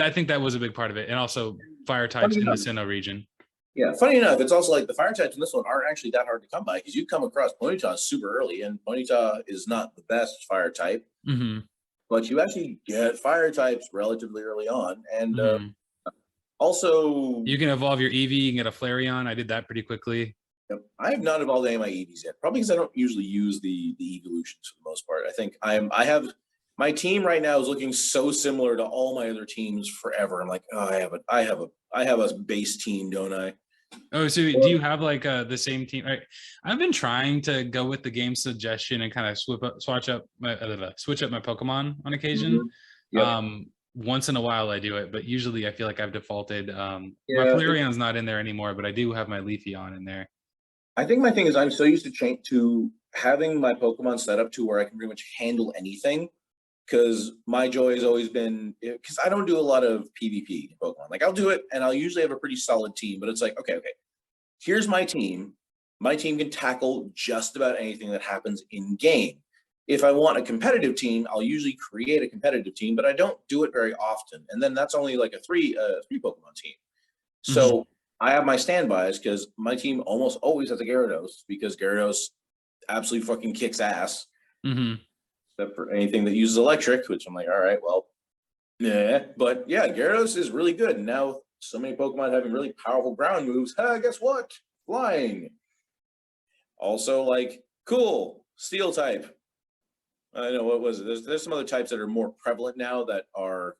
think that was a big part of it, and also fire types in the Sinnoh region. Yeah, funny enough, it's also like the fire types in this one aren't actually that hard to come by because you come across Ponyta super early, and Ponyta is not the best fire type, but you actually get fire types relatively early on, and also you can evolve your Eevee. You can get a Flareon. I did that pretty quickly. Yep. I have not evolved any of my Eevees yet, probably because I don't usually use the evolutions for the most part. I think I have. My team right now is looking so similar to all my other teams forever. I'm like, oh, I have a base team, don't I? Oh, so do you have like the same team? I've been trying to go with the game suggestion and kind of switch up my Pokemon on occasion. Once in a while I do it, but usually I feel like I've defaulted. My Flareon's not in there anymore, but I do have my Leafeon in there. I think my thing is I'm so used to having my Pokemon set up to where I can pretty much handle anything. Because my joy has always been, because I don't do a lot of PvP in Pokemon. Like I'll do it and I'll usually have a pretty solid team, but it's like, okay, here's my team. My team can tackle just about anything that happens in game. If I want a competitive team, I'll usually create a competitive team, but I don't do it very often. And then that's only like a three Pokemon team. So I have my standbys because my team almost always has a Gyarados because Gyarados absolutely fucking kicks ass. Except for anything that uses electric, which I'm like, all right, well, yeah. But yeah, Gyarados is really good. And now so many Pokemon having really powerful ground moves. Guess what? Flying. Also, like, cool, Steel type. I know, what was it? There's some other types that are more prevalent now that are,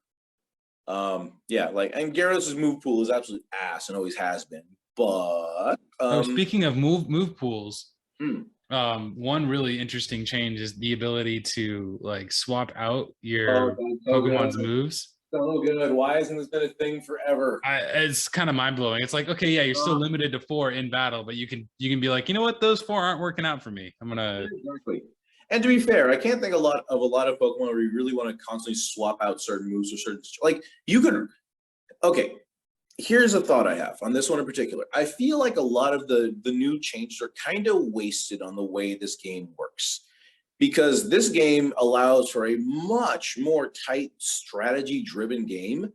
yeah, like, and Gyarados' move pool is absolute ass and always has been. But speaking of move pools, hmm. one really interesting change is the ability to like swap out your Oh, that's so Pokemon's good. moves. So good. Why hasn't this been a thing forever? It's kind of mind blowing. It's like, okay, yeah, you're still limited to 4 in battle, but you can be like, you know what, those 4 aren't working out for me. I'm gonna. Exactly. And to be fair, I can't think a lot of Pokemon where you really want to constantly swap out certain moves or certain, like, you could. Okay, here's a thought I have on this one in particular. I feel like a lot of the new changes are kind of wasted on the way this game works, because this game allows for a much more tight strategy-driven game,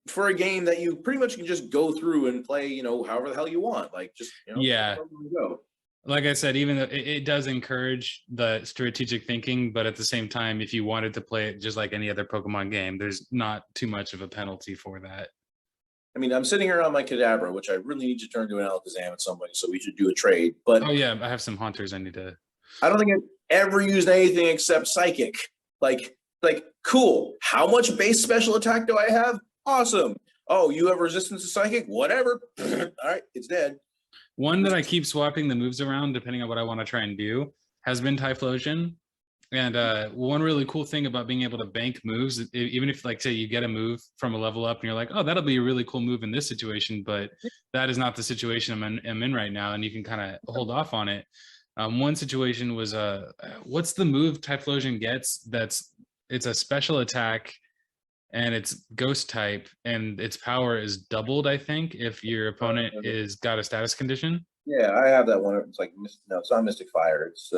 for a game that you pretty much can just go through and play, you know, however the hell you want. Like, just, you know, Yeah. go. Like I said, even though it does encourage the strategic thinking, but at the same time, if you wanted to play it just like any other Pokemon game, there's not too much of a penalty for that. I mean, I'm sitting here on my Kadabra, which I really need to turn to an Alakazam at some point, so we should do a trade. But oh yeah, I have some Haunters I need to. I don't think I've ever used anything except Psychic. Like, cool. How much base special attack do I have? Awesome. Oh, you have resistance to Psychic? Whatever. All right, it's dead. One that I keep swapping the moves around depending on what I want to try and do has been Typhlosion. And one really cool thing about being able to bank moves, even if, like, say you get a move from a level up and you're like, oh, that'll be a really cool move in this situation, but that is not the situation I'm in right now, and you can kind of hold off on it. One situation was, what's the move Typhlosion gets it's a special attack, and it's ghost type, and its power is doubled, I think, if your opponent is got a status condition. Yeah, I have that one. It's like, no, it's not Mystic Fire. It's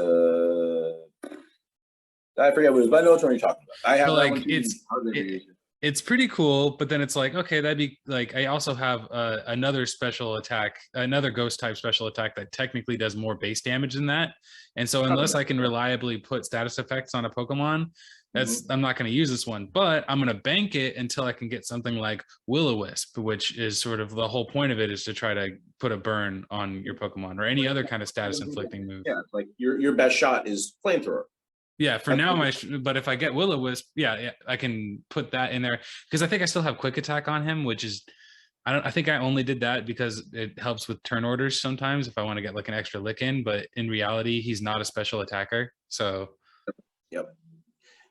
I forget what it is, but I know which one you're talking about. I have like that one too. It's pretty cool, but then it's like, okay, that'd be like, I also have another special attack, another ghost type special attack that technically does more base damage than that. And so unless I can reliably put status effects on a Pokemon, I'm not going to use this one, but I'm going to bank it until I can get something like Will-O-Wisp, which is sort of the whole point of it, is to try to put a burn on your Pokemon or any other kind of status inflicting move. Yeah, it's like your best shot is Flamethrower. Yeah, for now, but if I get Will-O-Wisp, yeah, I can put that in there, because I think I still have Quick Attack on him, which is, I think I only did that because it helps with turn orders sometimes if I want to get like an extra lick in, but in reality, he's not a special attacker. So, yep.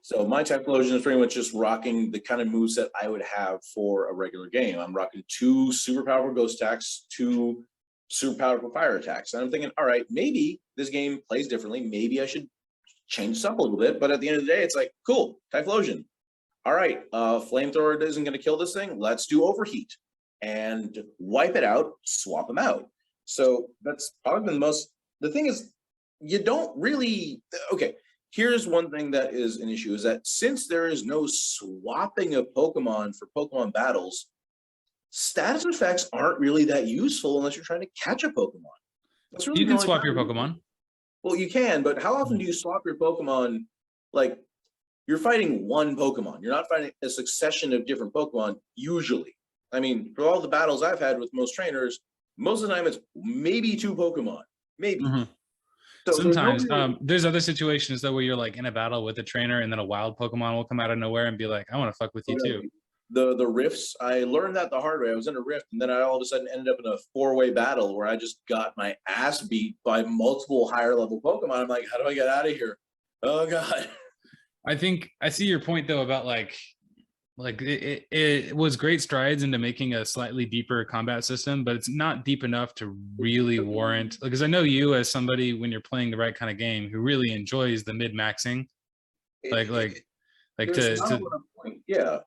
So my Typhlosion is pretty much just rocking the kind of moves that I would have for a regular game. I'm rocking 2 super powerful ghost attacks, 2 super powerful fire attacks. And I'm thinking, all right, maybe this game plays differently. Maybe I should change this up a little bit. But at the end of the day, it's like, cool, Typhlosion. All right, Flamethrower isn't going to kill this thing. Let's do Overheat and wipe it out, swap them out. So that's probably the thing is, you don't really, okay. Here's one thing that is an issue, is that since there is no swapping of Pokemon for Pokemon battles, status effects aren't really that useful unless you're trying to catch a Pokemon. That's really you can swap your Pokemon. Well, you can, but how often do you swap your Pokemon? Like, you're fighting one Pokemon. You're not fighting a succession of different Pokemon, usually. I mean, for all the battles I've had with most trainers, most of the time it's maybe 2 Pokemon. Maybe. So sometimes there's other situations though where you're like in a battle with a trainer and then a wild Pokemon will come out of nowhere and be like, I want to fuck with you too. The rifts, I learned that the hard way. I was in a rift, and then I all of a sudden ended up in a 4-way battle where I just got my ass beat by multiple higher level Pokemon. I'm like, how do I get out of here? Oh God. I think I see your point though about like it was great strides into making a slightly deeper combat system, but it's not deep enough to really warrant, because I know you as somebody, when you're playing the right kind of game, who really enjoys the mid-maxing, yeah,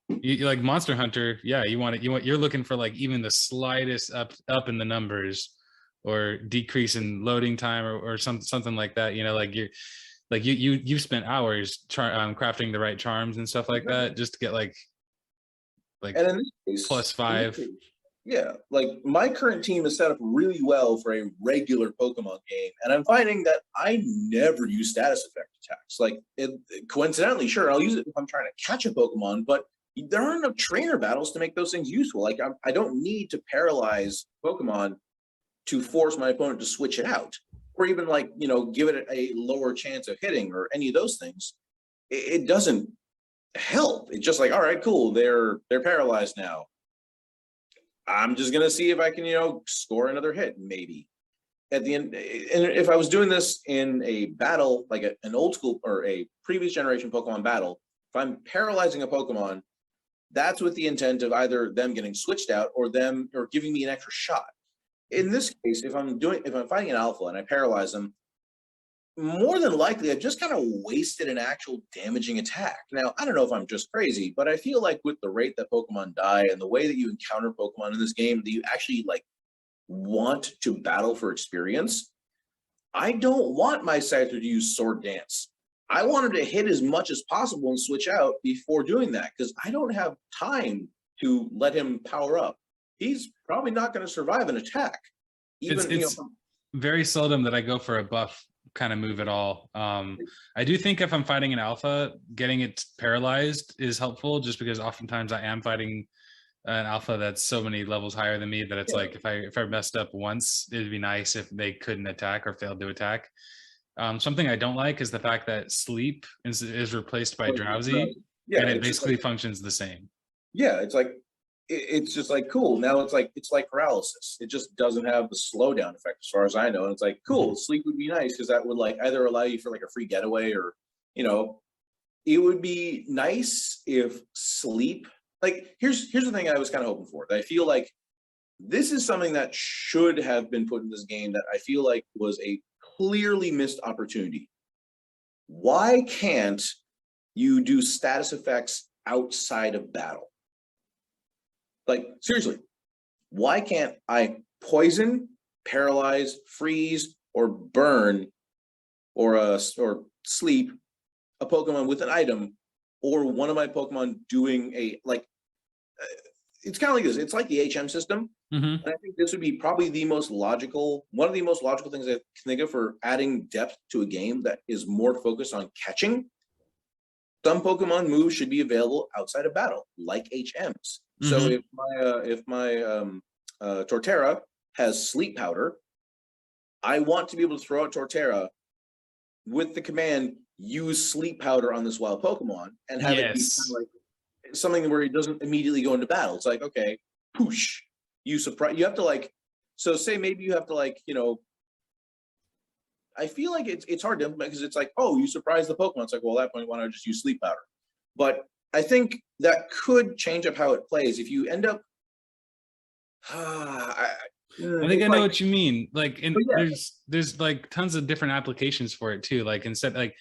you like Monster Hunter, yeah, you're looking for like even the slightest up in the numbers or decrease in loading time or something like that, you know, like you've spent hours crafting the right charms and stuff like that just to get like and in this case, +5. Yeah, like my current team is set up really well for a regular Pokemon game, and I'm finding that I never use status effect attacks. Like, coincidentally, sure, I'll use it if I'm trying to catch a Pokemon, but there aren't enough trainer battles to make those things useful. Like, I don't need to paralyze Pokemon to force my opponent to switch it out. or even like, give it a lower chance of hitting or any of those things, it doesn't help. It's just like, all right, cool, they're paralyzed now. I'm just gonna see if I can, score another hit, maybe. At the end, and if I was doing this in a battle, like an old school or a previous generation Pokemon battle, if I'm paralyzing a Pokemon, that's with the intent of either them getting switched out or giving me an extra shot. In this case, if I'm fighting an alpha and I paralyze them, more than likely I've just kind of wasted an actual damaging attack. Now, I don't know if I'm just crazy, but I feel like with the rate that Pokemon die and the way that you encounter Pokemon in this game, that you actually like want to battle for experience. I don't want my Scyther to use Sword Dance. I want him to hit as much as possible and switch out before doing that, because I don't have time to let him power up. He's probably not going to survive an attack. Even it's very seldom that I go for a buff kind of move at all. I do think if I'm fighting an alpha, getting it paralyzed is helpful, just because oftentimes I am fighting an alpha that's so many levels higher than me that it's like if I messed up once, it'd be nice if they couldn't attack or failed to attack. Something I don't like is the fact that sleep is replaced by drowsy, and it basically functions the same. Yeah, it's like it's just like cool. Now it's like paralysis. It just doesn't have the slowdown effect as far as I know. And it's like cool, sleep would be nice because that would like either allow you for like a free getaway or it would be nice if sleep. Like here's the thing I was kind of hoping for. I feel like this is something that should have been put in this game that I feel like was a clearly missed opportunity. Why can't you do status effects outside of battle? Like seriously, why can't I poison, paralyze, freeze, or burn, or sleep a Pokemon with an item, or one of my Pokemon doing a it's kind of like this. It's like the HM system. And I think this would be probably one of the most logical things I can think of for adding depth to a game that is more focused on catching. Some Pokemon moves should be available outside of battle, like HMs. So if my Torterra has Sleep Powder, I want to be able to throw out Torterra with the command use Sleep Powder on this wild Pokemon and have it be kind of like something where it doesn't immediately go into battle. It's like, okay, poosh, you have to like, so say maybe you have to like, I feel like it's hard to implement because it's like, oh, you surprise the Pokemon. It's like, well, at that point, why not just use Sleep Powder? But I think that could change up how it plays. If you end up, I think I know what you mean. Like, and there's like tons of different applications for it too. Like instead, like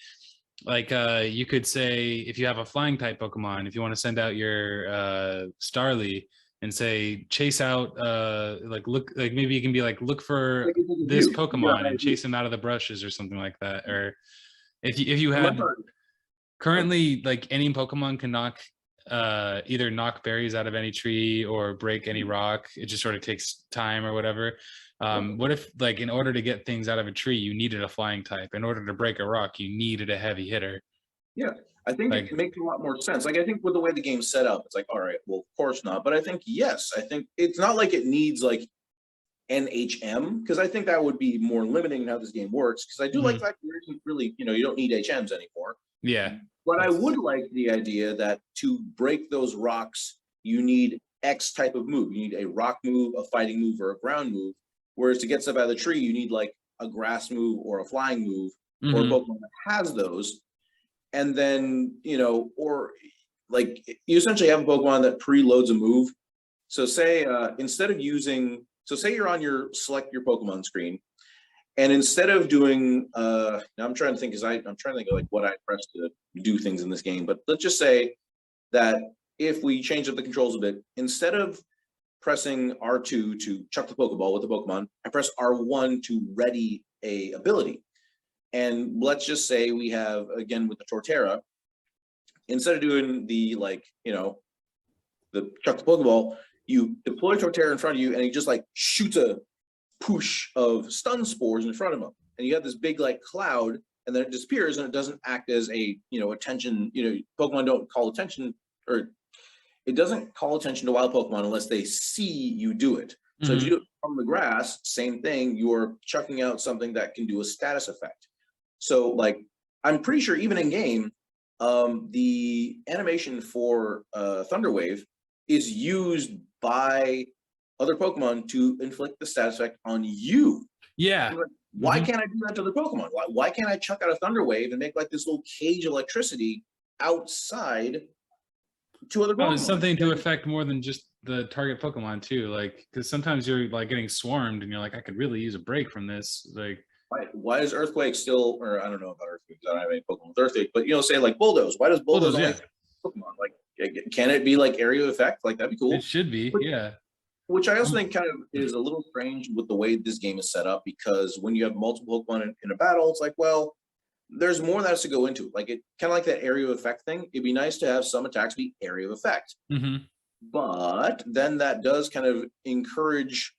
you could say if you have a flying type Pokemon, if you want to send out your Starly and say chase out maybe you can be like look for this Pokemon and chase him out of the brushes or something like that. Or if you had currently like any Pokemon can either knock berries out of any tree or break any rock. It just sort of takes time or whatever. What if like in order to get things out of a tree you needed a flying type? In order to break a rock you needed a heavy hitter? Yeah, I think it makes a lot more sense. Like I think with the way the game's set up, it's like, all right, well, of course not. But I think yes, I think it's not like it needs like NHM, because I think that would be more limiting in how this game works. Because I do like the fact that there isn't really, you don't need HMs anymore. Yeah. But I would like the idea that to break those rocks, you need X type of move. You need a rock move, a fighting move, or a ground move. Whereas to get stuff out of the tree, you need like a grass move or a flying move, or a Pokemon that has those. And then, or like you essentially have a Pokemon that preloads a move. So say instead of using, say you're on your select your Pokemon screen, and instead of doing, now I'm trying to think because I'm trying to think of like what I press to do things in this game. But let's just say that if we change up the controls a bit, instead of pressing R2 to chuck the Pokeball with the Pokemon, I press R1 to ready a ability. And let's just say we have, again, with the Torterra, instead of doing the the chuck the Pokeball, you deploy Torterra in front of you and he just like shoots a push of stun spores in front of him. And you have this big like cloud and then it disappears and it doesn't act as a, attention, Pokemon don't call attention, or it doesn't call attention to wild Pokemon unless they see you do it. So if Mhm. you do it from the grass, same thing, you're chucking out something that can do a status effect. So like, I'm pretty sure even in game, the animation for Thunder Wave is used by other Pokemon to inflict the status effect on you. Yeah. Like, why Mhm. can't I do that to the Pokemon? Why can't I chuck out a Thunder Wave and make like this little cage of electricity outside to other Oh, it's Pokemon? something to affect more than just the target Pokemon too. Like, because sometimes you're like getting swarmed, and you're like, I could really use a break from this. Like, Why is Earthquake still, or I don't know about Earthquake, I don't have any Pokemon with Earthquake, but say like Bulldoze. Why does Bulldoze only yeah, affect Pokemon? Like, can it be like area of effect? Like, that'd be it cool. should be. Yeah. Which I also think kind of is a little strange with the way this game is set up, because when you have multiple Pokemon in a battle, it's like, well, there's more that has to go into it. Like, it kind of like that area of effect thing. It'd be nice to have some attacks be area of effect. Mm-hmm. But then that does kind of encourage,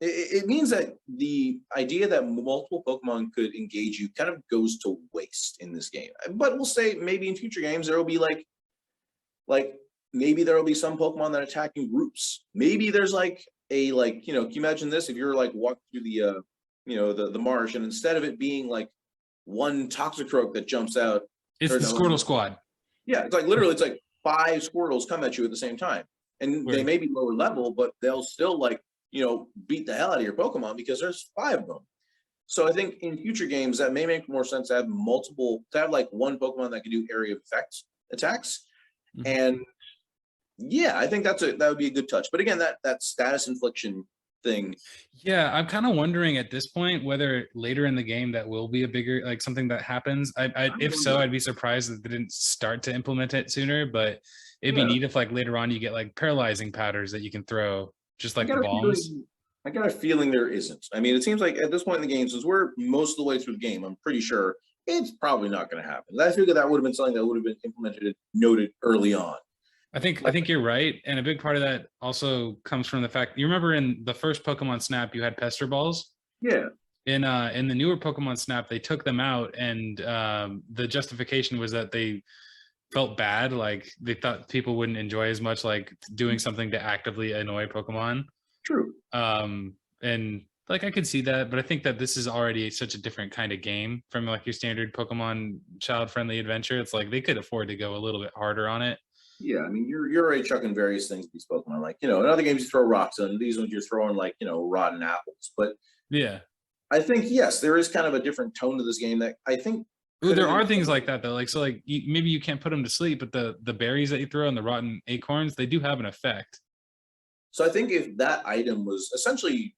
it means that the idea that multiple Pokemon could engage you kind of goes to waste in this game. But we'll say maybe in future games there will be like maybe there will be some Pokemon that attack in groups. Maybe there's like can you imagine this, if you're like walking through the marsh, and instead of it being like one Toxicroak that jumps out, It's the Squirtle Squad. yeah, it's like literally it's like 5 Squirtles come at you at the same time, and they may be lower level, but they'll still beat the hell out of your Pokemon because there's 5 of them. So I think in future games that may make more sense to have like one Pokemon that can do area of effect attacks. Mhm. And yeah, I think that would be a good touch. But again, that status infliction thing. Yeah, I'm kind of wondering at this point whether later in the game that will be a bigger, like, something that happens. If so, I'd be surprised that they didn't start to implement it sooner. But it'd be neat if like later on you get like paralyzing powders that you can throw, just like the bombs. I got a feeling there isn't. I mean, it seems like at this point in the game, since we're most of the way through the game, I'm pretty sure it's probably not going to happen. I figured that would have been something that would have been implemented and noted early on. I think you're right, and a big part of that also comes from the fact, you remember in the first Pokemon Snap you had Pester Balls. Yeah. In the newer Pokemon Snap they took them out, and the justification was that they felt bad, like they thought people wouldn't enjoy as much, like doing something to actively annoy Pokemon. True. And like I could see that, but I think that this is already such a different kind of game from like your standard Pokemon child-friendly adventure. It's like they could afford to go a little bit harder on it. Yeah, I mean, you're already chucking various things at these Pokemon. Like, in other games you throw rocks, and these ones you're throwing like, rotten apples. But Yeah. I think, yes, there is kind of a different tone to this game that I think. Ooh, there are things like that though. Like, so like maybe you can't put them to sleep, but the berries that you throw and the rotten acorns, they do have an effect. So I think if that item was essentially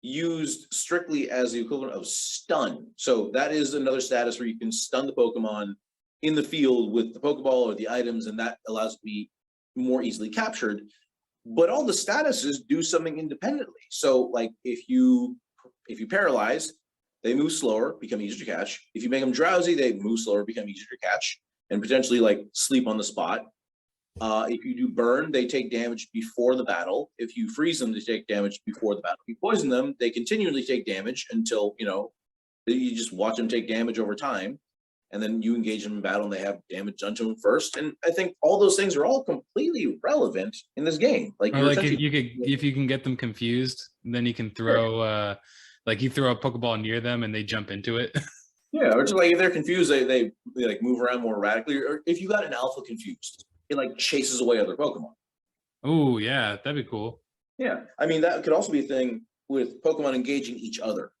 used strictly as the equivalent of stun, so that is another status where you can stun the Pokemon in the field with the Pokeball or the items, and that allows it to be more easily captured. But all the statuses do something independently. So like if you paralyze, they move slower, become easier to catch. If you make them drowsy, they move slower, become easier to catch, and potentially like sleep on the spot. If you do burn, they take damage before the battle. If you freeze them, they take damage before the battle. If you poison them, they continually take damage until, you just watch them take damage over time. And then you engage them in battle and they have damage done to them first. And I think all those things are all completely relevant in this game. Like, if you can get them confused, then you can throw like you throw a Pokeball near them and they jump into it. Yeah, or just like if they're confused, they like move around more radically. Or if you got an alpha confused, it like chases away other Pokemon. Oh yeah, that'd be cool. Yeah, I mean that could also be a thing with Pokemon engaging each other.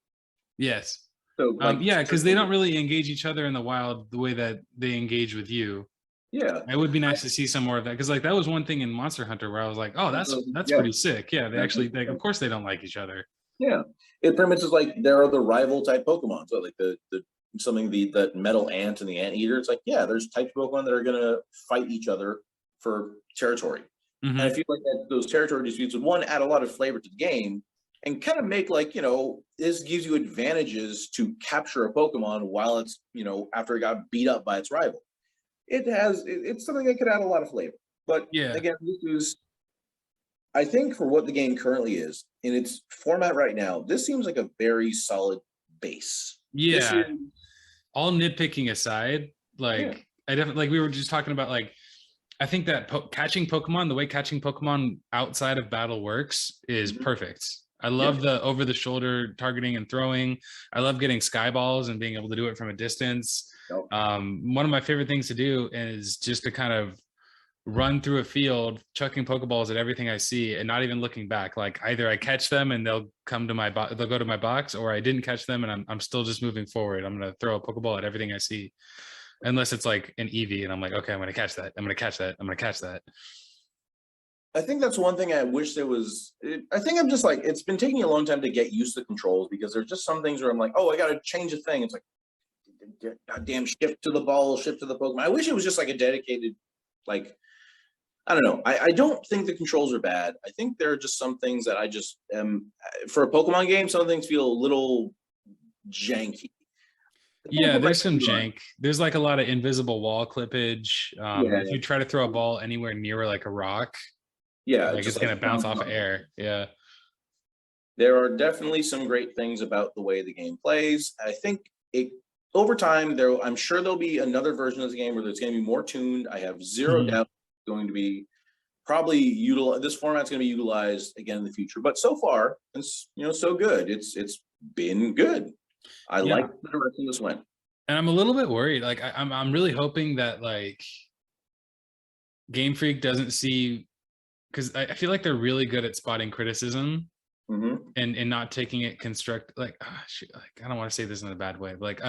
Yes. So yeah, because they don't really engage each other in the wild the way that they engage with you. Yeah, it would be nice to see some more of that, because like that was one thing in Monster Hunter where I was like, oh, that's pretty sick. Yeah, they actually, like, of course they don't like each other. Yeah, it pretty much is like there are the rival type Pokemon. So like the metal ant and the anteater. It's like, yeah, there's types of Pokemon that are gonna fight each other for territory. Mm-hmm. And I feel like that those territory disputes would add a lot of flavor to the game. And kind of make this gives you advantages to capture a Pokemon while it's, after it got beat up by its rival. It's something that could add a lot of flavor. But again, this is, I think for what the game currently is, in its format right now, this seems like a very solid base. Yeah. All nitpicking aside, like I definitely, like we were just talking about, like I think that catching Pokemon, the way catching Pokemon outside of battle works is Mhm. perfect. I Yeah. love the over the shoulder targeting and throwing. I love getting sky balls and being able to do it from a distance. Yep. One of my favorite things to do is just to kind of run through a field, chucking Pokeballs at everything I see and not even looking back. Like either I catch them and they'll come to they'll go to my box, or I didn't catch them and I'm still just moving forward. I'm going to throw a Pokeball at everything I see. Unless it's like an Eevee and I'm like, okay, I'm going to catch that. I'm going to catch that. I'm going to catch that. I think that's one thing I wish there was. I think I'm just like, it's been taking a long time to get used to the controls, because there's just some things where I'm like, oh, I got to change a thing. It's like, goddamn, shift to the ball, shift to the Pokemon. I wish it was just like a dedicated, like, I don't know. I don't think the controls are bad. I think there are just some things that I just for a Pokemon game, some things feel a little janky. Yeah, there's some jank. There's like a lot of invisible wall clippage. Yeah. If you try to throw a ball anywhere near like a rock, Yeah, like it's gonna bounce off of air. Yeah. There are definitely some great things about the way the game plays. I think it over time I'm sure there'll be another version of the game where it's going to be more tuned. I have 0 doubt it's going to be probably this format's going to be utilized again in the future. But so far, it's so good. It's been good. I like the direction this went. And I'm a little bit worried. Like I'm really hoping that like Game Freak doesn't see, because I feel like they're really good at spotting criticism and not taking it like, I don't want to say this in a bad way, but like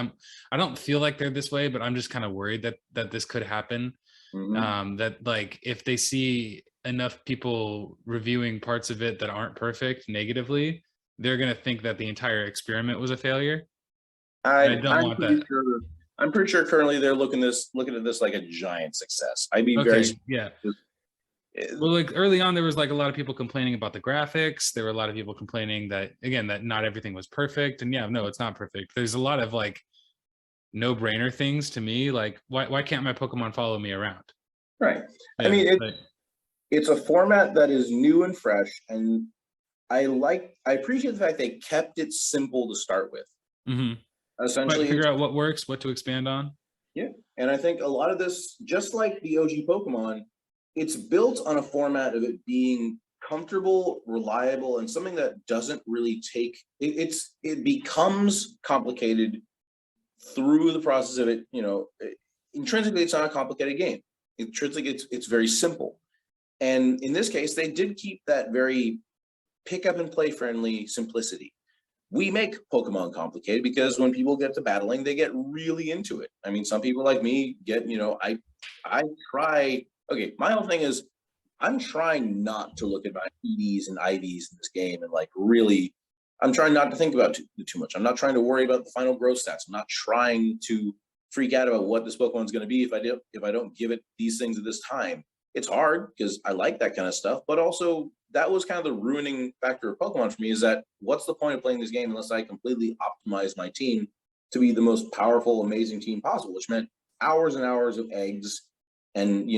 I don't feel like they're this way, but I'm just kind of worried that this could happen. That like if they see enough people reviewing parts of it that aren't perfect negatively, they're gonna think that the entire experiment was a failure. I don't want that. I'm pretty sure currently they're looking at this like a giant success. I'd be well, like early on, there was like a lot of people complaining about the graphics. There were a lot of people complaining that, again, that not everything was perfect. And yeah, no, it's not perfect. There's a lot of like no-brainer things to me. Like, why can't my Pokemon follow me around? Right. Yeah, I mean, it's a format that is new and fresh, and I appreciate the fact they kept it simple to start with. Essentially, figure out what works, what to expand on. Yeah, and I think a lot of this, just like the OG Pokemon, it's built on a format of it being comfortable, reliable, and something that doesn't really take it becomes complicated through the process of it. Intrinsically, it's not a complicated game. Intrinsically, it's very simple. And in this case, they did keep that very pick up and play friendly simplicity. We make Pokemon complicated because when people get to battling, they get really into it. I mean, some people like me get, I try. Okay, my whole thing is I'm trying not to look at my EVs and IVs in this game and like really, I'm trying not to think about too much. I'm not trying to worry about the final growth stats. I'm not trying to freak out about what this Pokemon is going to be if I don't give it these things at this time. It's hard because I like that kind of stuff, but also that was kind of the ruining factor of Pokemon for me, is that what's the point of playing this game unless I completely optimize my team to be the most powerful, amazing team possible, which meant hours and hours of eggs. And,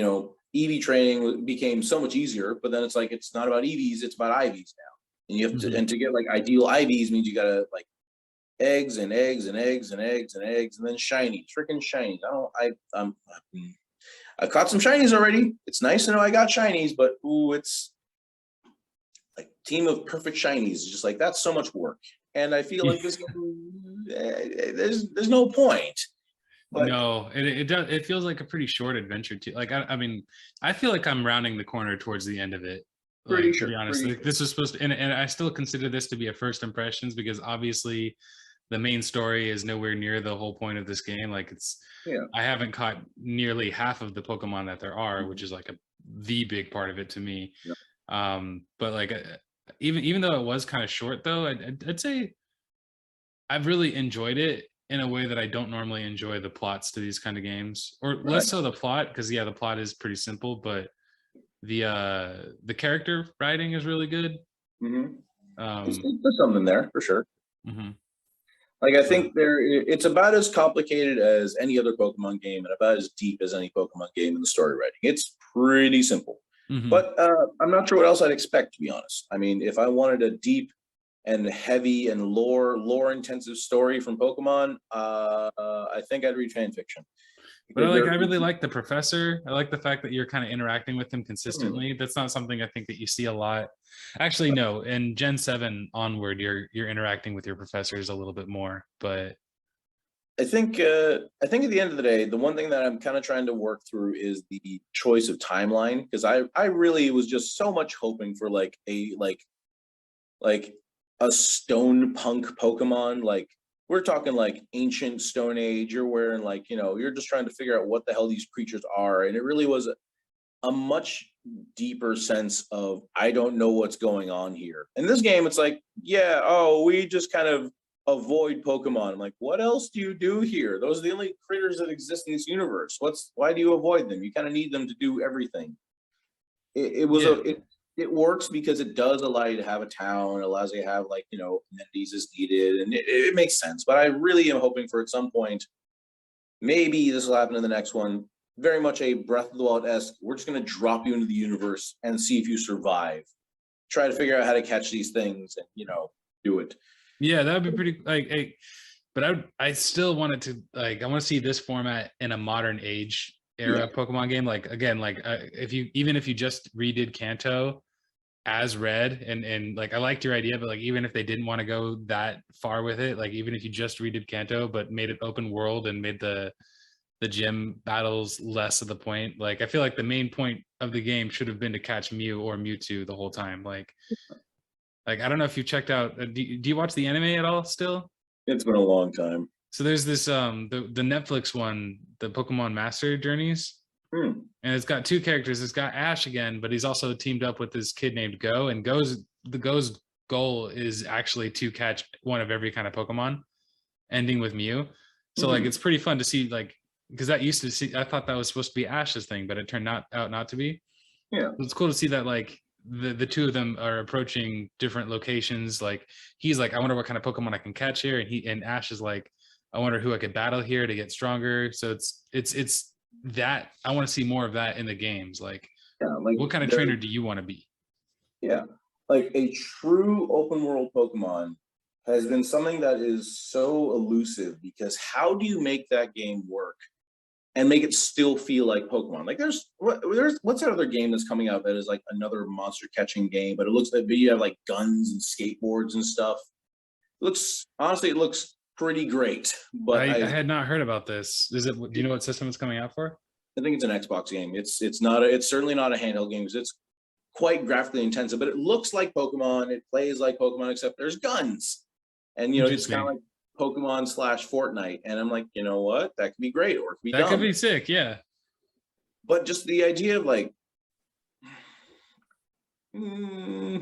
EV training became so much easier, but then it's like, it's not about EVs, it's about IVs now. And you have to, and to get like ideal IVs means you got to like eggs and eggs and eggs and eggs and eggs, and then shinies, freaking shinies. I've caught some shinies already. It's nice to know I got shinies, but it's like team of perfect shinies. Just like, that's so much work. And I feel like this game, there's no point. But no, it feels like a pretty short adventure too. Like I mean, I feel like I'm rounding the corner towards the end of it. Like, to be honest, like, this was supposed to, and I still consider this to be a first impressions, because obviously the main story is nowhere near the whole point of this game. Like I haven't caught nearly half of the Pokemon that there are, which is like the big part of it to me. But like even though it was kind of short, though, I'd say I've really enjoyed it in a way that I don't normally enjoy the plots to these kind of games, or less so the plot, because the plot is pretty simple, but the character writing is really good. There's something there for sure. Like I think it's about as complicated as any other Pokemon game and about as deep as any Pokemon game in the story writing. It's pretty simple, but I'm not sure what else I'd expect, to be honest. I mean, if I wanted a deep and heavy and lore intensive story from Pokemon, I think I'd read fan fiction. But I really like the professor. I like the fact that you're kind of interacting with him consistently. That's not something I think that you see a lot. Actually, no. In Gen 7 onward, you're interacting with your professors a little bit more. But I think at the end of the day, the one thing that I'm kind of trying to work through is the choice of timeline, because I really was just so much hoping for like a stone punk Pokemon. Like we're talking like ancient Stone Age. You're wearing like, you're just trying to figure out what the hell these creatures are, and it really was a much deeper sense of I don't know what's going on here. In this game, it's like, yeah, oh, we just kind of avoid Pokemon. I'm like, what else do you do here? Those are the only critters that exist in this universe. Why do you avoid them? You kind of need them to do everything. It works because it does allow you to have a town. It allows you to have like, amenities as needed, and it makes sense. But I really am hoping for at some point, maybe this will happen in the next one, very much a Breath of the Wild-esque. We're just going to drop you into the universe and see if you survive. Try to figure out how to catch these things and, do it. Yeah, that would be pretty but I still wanted to I want to see this format in a modern age era Pokemon game. Like again, if you just redid Kanto as Red and like I liked your idea, but like even if they didn't want to go that far with it, like even if you just redid Kanto but made it open world and made the gym battles less of the point, like I feel like the main point of the game should have been to catch Mew or Mewtwo the whole time. Like I don't know if you checked out. Do you watch the anime at all? Still, it's been a long time. So there's this the Netflix one, the Pokemon Master Journeys, and it's got two characters. It's got Ash again, but he's also teamed up with this kid named Go. And Go's goal is actually to catch one of every kind of Pokemon, ending with Mew. So like it's pretty fun to see, like, because that used to see. I thought that was supposed to be Ash's thing, but it turned out not to be. Yeah, it's cool to see that like. The two of them are approaching different locations. Like he's like, I wonder what kind of Pokemon I can catch here, and Ash is like, I wonder who I could battle here to get stronger. So it's that I want to see more of that in the games. Like what kind of trainer do you want to be? Yeah, like a true open world Pokemon has been something that is so elusive, because how do you make that game work and make it still feel like Pokemon? Like there's what's that other game that's coming out that is like another monster catching game, but it looks like you have like guns and skateboards and stuff. It looks pretty great. But I had not heard about this. Do you know what system it's coming out for? I think it's an Xbox game. It's certainly not a handheld game, because it's quite graphically intensive, but it looks like Pokemon. It plays like Pokemon, except there's guns, and it's kind of like Pokemon / Fortnite. And I'm like, you know what? That could be great, or it could be dumb. Could be sick, yeah. But just the idea of like, the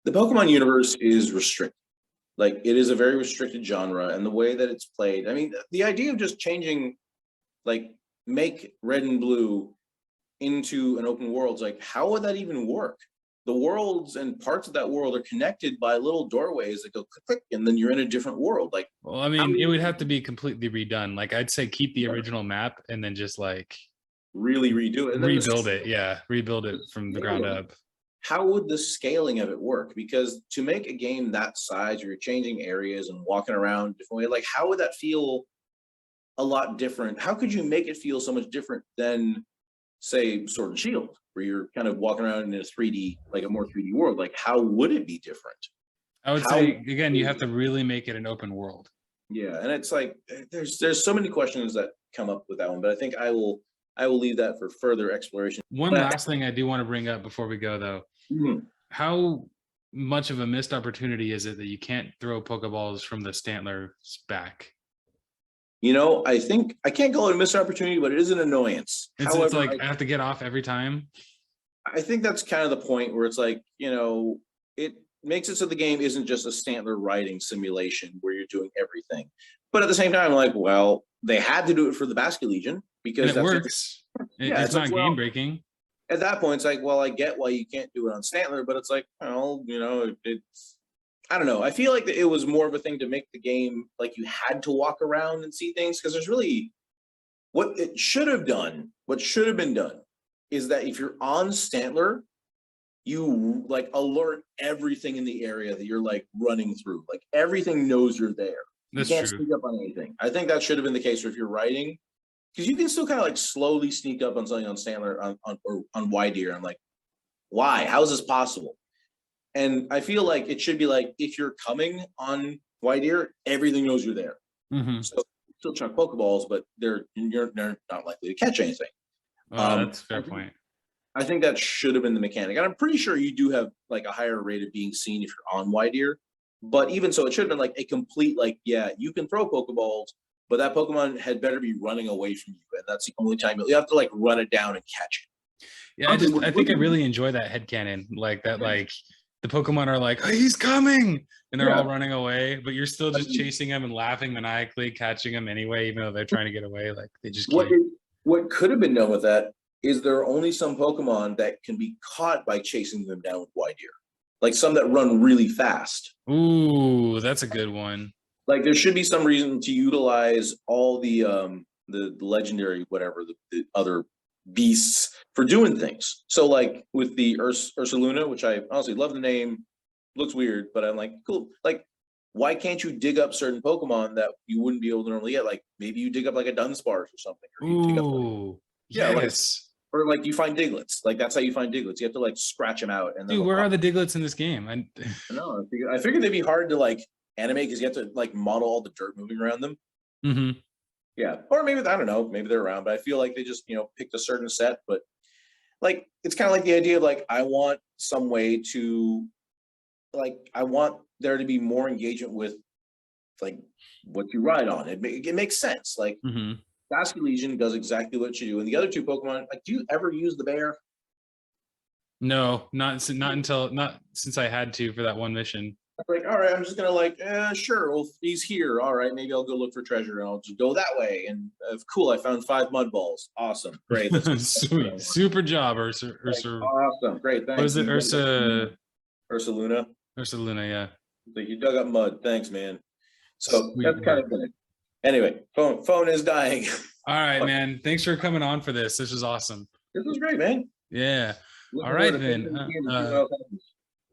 Pokemon universe is restricted. Like it is a very restricted genre, and the way that it's played. I mean, the idea of just changing, like, make Red and Blue into an open world, like, how would that even work? The worlds and parts of that world are connected by little doorways that go click, click, and then you're in a different world. Like, well, I mean, it would have to be completely redone. Like, I'd say keep the original map and then just like really redo it, and rebuild it. Yeah, rebuild it from the ground up. How would the scaling of it work? Because to make a game that size, where you're changing areas and walking around different way, like how would that feel? A lot different. How could you make it feel so much different than, say, Sword and Shield, where you're kind of walking around in a 3D, like a more 3D world? Like, how would it be different? I would say, again, you have to really make it an open world. Yeah, and it's like there's so many questions that come up with that one, but I think I will leave that for further exploration. One last thing I do want to bring up before we go, though. How much of a missed opportunity is it that you can't throw Pokeballs from the Stantler's back? I think I can't call it a missed opportunity, but it is an annoyance. However, it's like I have to get off every time. I think that's kind of the point where it's like, it makes it so the game isn't just a Stantler riding simulation where you're doing everything. But at the same time, like, well, they had to do it for the Basket Legion because it works. It's not game breaking. At that point, it's like, well, I get why you can't do it on Stantler, but it's like, well, it's, I don't know. I feel like it was more of a thing to make the game like you had to walk around and see things, because there's really what should have been done is that if you're on Stantler, you like alert everything in the area that you're like running through. Like everything knows you're there. That's you can't true. sneak up on anything. I think that should have been the case for if you're riding, because you can still kind of like slowly sneak up on something on Sandler or on Deer. I'm like, why? How is this possible? And I feel like it should be like if you're coming on Deer, everything knows you're there. Mm-hmm. So still chuck Pokeballs, but they're not likely to catch anything. That's a fair point. I think that should have been the mechanic. And I'm pretty sure you do have like a higher rate of being seen if you're on Deer. But even so, it should have been like a complete, like, yeah, you can throw Pokeballs, but that Pokemon had better be running away from you. And that's the only time you have to like run it down and catch it. Yeah, I think I really enjoy that headcanon. Like that, like the Pokemon are like, oh, he's coming, and they're all running away, but you're still just chasing them and laughing maniacally, catching them anyway, even though they're trying to get away. Like they just can't. What could have been done with that is there are only some Pokemon that can be caught by chasing them down with Deer. Like some that run really fast. Ooh, that's a good one. Like there should be some reason to utilize all the legendary, whatever, the other beasts for doing things. So like with the Ursaluna, which I honestly love the name, looks weird, but I'm like, cool. Like, why can't you dig up certain Pokemon that you wouldn't be able to normally get? Like maybe you dig up like a Dunsparce or something. Or you dig up yes. Or like you find Diglets. Like that's how you find Diglets. You have to like scratch them out. And dude, where are the Diglets in this game? I know. I figured they'd be hard to like animate because you have to like model all the dirt moving around them. Mm-hmm. Yeah, or maybe I don't know. Maybe they're around, but I feel like they just picked a certain set. But like it's kind of like the idea of like I want some way to like I want there to be more engagement with like what you ride on. It makes sense. Like. Mm-hmm. Basket Legion does exactly what you do, and the other two Pokemon. Like, do you ever use the bear? No, not since I had to for that one mission. Like, all right, I'm just gonna like, sure. Well, he's here. All right, maybe I'll go look for treasure, and I'll just go that way. And cool, I found 5 mud balls. Awesome, great, sweet, super job, Ursa. Awesome, great, thanks. What is it, Ursaluna? Ursaluna, yeah. So you dug up mud. Thanks, man. So that's kind of good. Anyway, phone is dying. All right, man. Thanks for coming on for this. This was awesome. This was great, man. Yeah. All right, then. What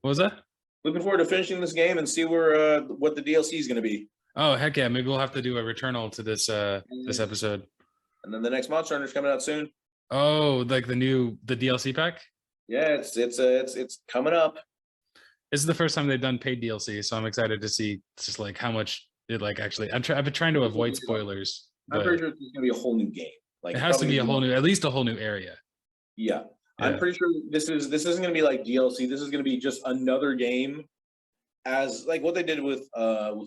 was that? Looking forward to finishing this game and see where what the DLC is going to be. Oh, heck yeah. Maybe we'll have to do a returnal to this this episode. And then the next Monster Hunter is coming out soon. Oh, like the DLC pack? Yeah, it's coming up. This is the first time they've done paid DLC, so I'm excited to see just like how much it like actually. I've been trying to avoid spoilers. I'm pretty sure it's going to be a whole new game. Like it has to be a whole new, at least a whole new area. Yeah. I'm pretty sure this isn't going to be like DLC. This is going to be just another game, as like what they did with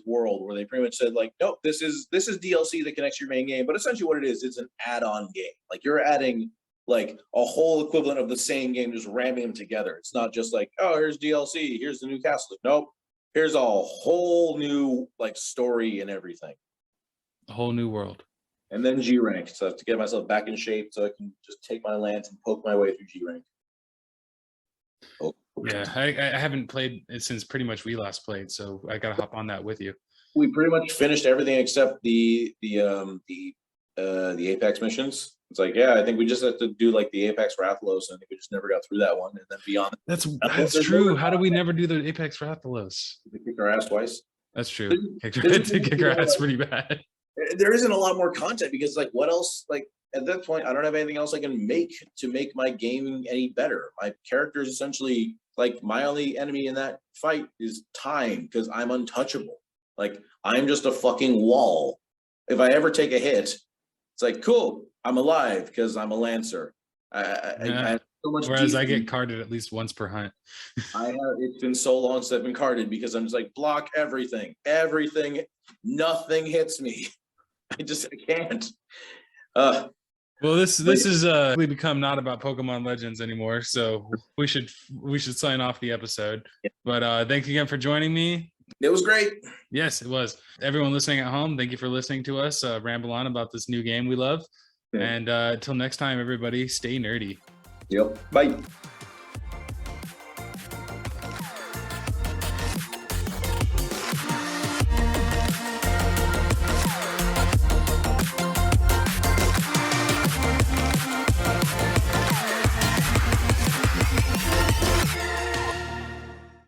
World, where they pretty much said like, nope, this is DLC that connects to your main game. But essentially, what it is, it's an add-on game. Like you're adding like a whole equivalent of the same game, just ramming them together. It's not just like, oh, here's DLC, here's the new castle. Nope, here's a whole new like story and everything. A whole new world. And then G rank, so I have to get myself back in shape so I can just take my lance and poke my way through G rank. Oh. Yeah, I haven't played it since pretty much we last played, so I gotta hop on that with you. We pretty much finished everything except the Apex missions. It's like, yeah, I think we just have to do like the Apex Rathalos, and I think we just never got through that one. And then beyond that's true. How do we never do the Apex Rathalos? We kicked our ass twice. That's true. Kick our ass pretty bad. There isn't a lot more content because like what else, like at that point I don't have anything else I can make to make my game any better. My character is essentially like my only enemy in that fight is time because I'm untouchable. Like I'm just a fucking wall. If I ever take a hit, it's like cool, I'm alive because I'm a lancer. I have so much. Whereas I get carded at least once per hunt. It's been so long since I've been carded because I'm just like block everything, nothing hits me. I can't. Well, this is become not about Pokemon Legends anymore, so we should sign off the episode. But thank you again for joining me. It was great. Yes, it was. Everyone listening at home, thank you for listening to us ramble on about this new game we love. Yeah. And until next time, everybody, stay nerdy. Yep. Bye.